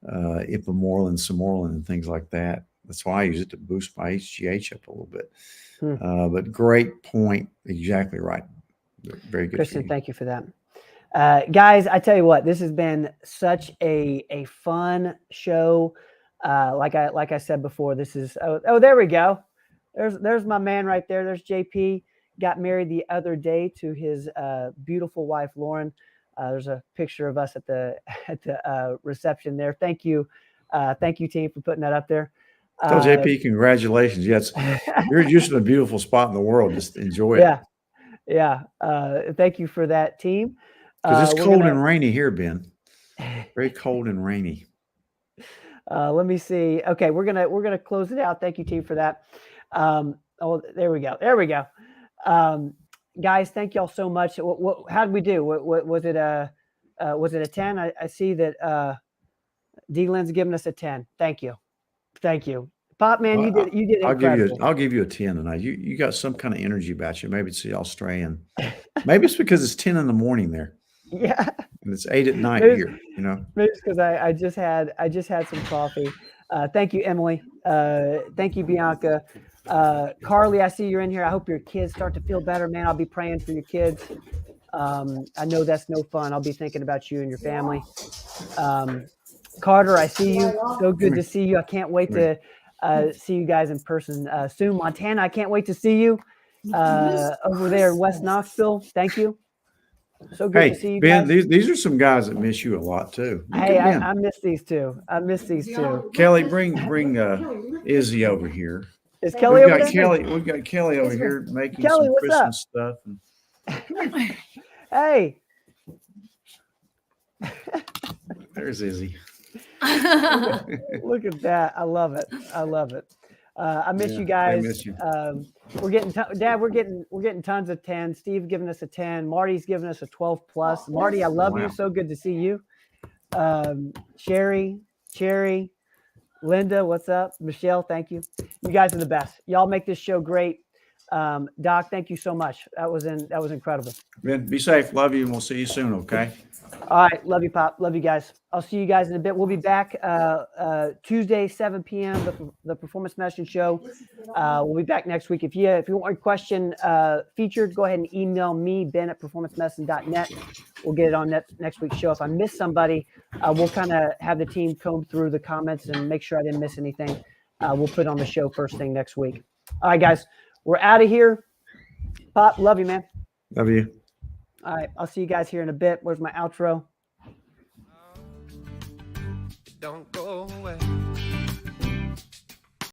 ipamorelin, simorelin, and things like that. That's why I use it to boost my HGH up a little bit. But great point. Exactly right. Very good. Kristen, thank you for that. Guys, I tell you what, this has been such a fun show. Like I said before, this is, there we go. There's my man right there. There's JP. Got married the other day to his beautiful wife, Lauren. There's a picture of us at the reception there. Thank you, team, for putting that up there. Tell JP congratulations. Yes, you're just in a beautiful spot in the world. Just enjoy it. Yeah. Thank you for that, team. Because it's cold and rainy here, Ben. Very cold and rainy. Let me see. Okay, we're gonna close it out. Thank you, team, for that. There we go. Guys, thank y'all so much. How did we do? Was it a 10? I see that D-Lynn's giving us a 10. Thank you. Pop man, you did incredible. I'll give you a 10 tonight. You got some kind of energy about you. Maybe it's the Australian. Maybe it's because it's 10 in the morning there. Yeah. And it's 8 at night here, Maybe it's because I just had some coffee. Thank you, Emily. Thank you, Bianca. Carly, I see you're in here. I hope your kids start to feel better, man. I'll be praying for your kids. I know that's no fun. I'll be thinking about you and your family. Carter, I see you. So good to see you. I can't wait to see you guys in person soon. Montana, I can't wait to see you over there in West Knoxville. Thank you. So good to see you, Ben, guys. these are some guys that miss you a lot too. Hey, I miss these two. Kelly, bring Izzy over here. Is Kelly over there? We've got Kelly over here making Kelly, some what's Christmas up? stuff. Hey. There's Izzy. Look at that. I love it. I miss you guys. I miss you. We're getting Dad. We're getting tons of 10. Steve giving us a 10. Marty's giving us a 12 plus. Marty, I love you. So good to see you. Sherry, Cherry, Linda, what's up? Michelle, thank you. You guys are the best. Y'all make this show great. Doc, thank you so much. That was incredible. Ben, be safe. Love you, and we'll see you soon. Okay. All right. Love you, Pop. Love you guys. I'll see you guys in a bit. We'll be back Tuesday, 7 p.m. The Performance Medicine Show. We'll be back next week. If you want your question featured, go ahead and email me, Ben at performancemedicine.net. We'll get it on next week's show. If I miss somebody, we'll kind of have the team comb through the comments and make sure I didn't miss anything. We'll put it on the show first thing next week. All right, guys. We're out of here. Pop, love you, man. Love you. All right. I'll see you guys here in a bit. Where's my outro? Don't go away.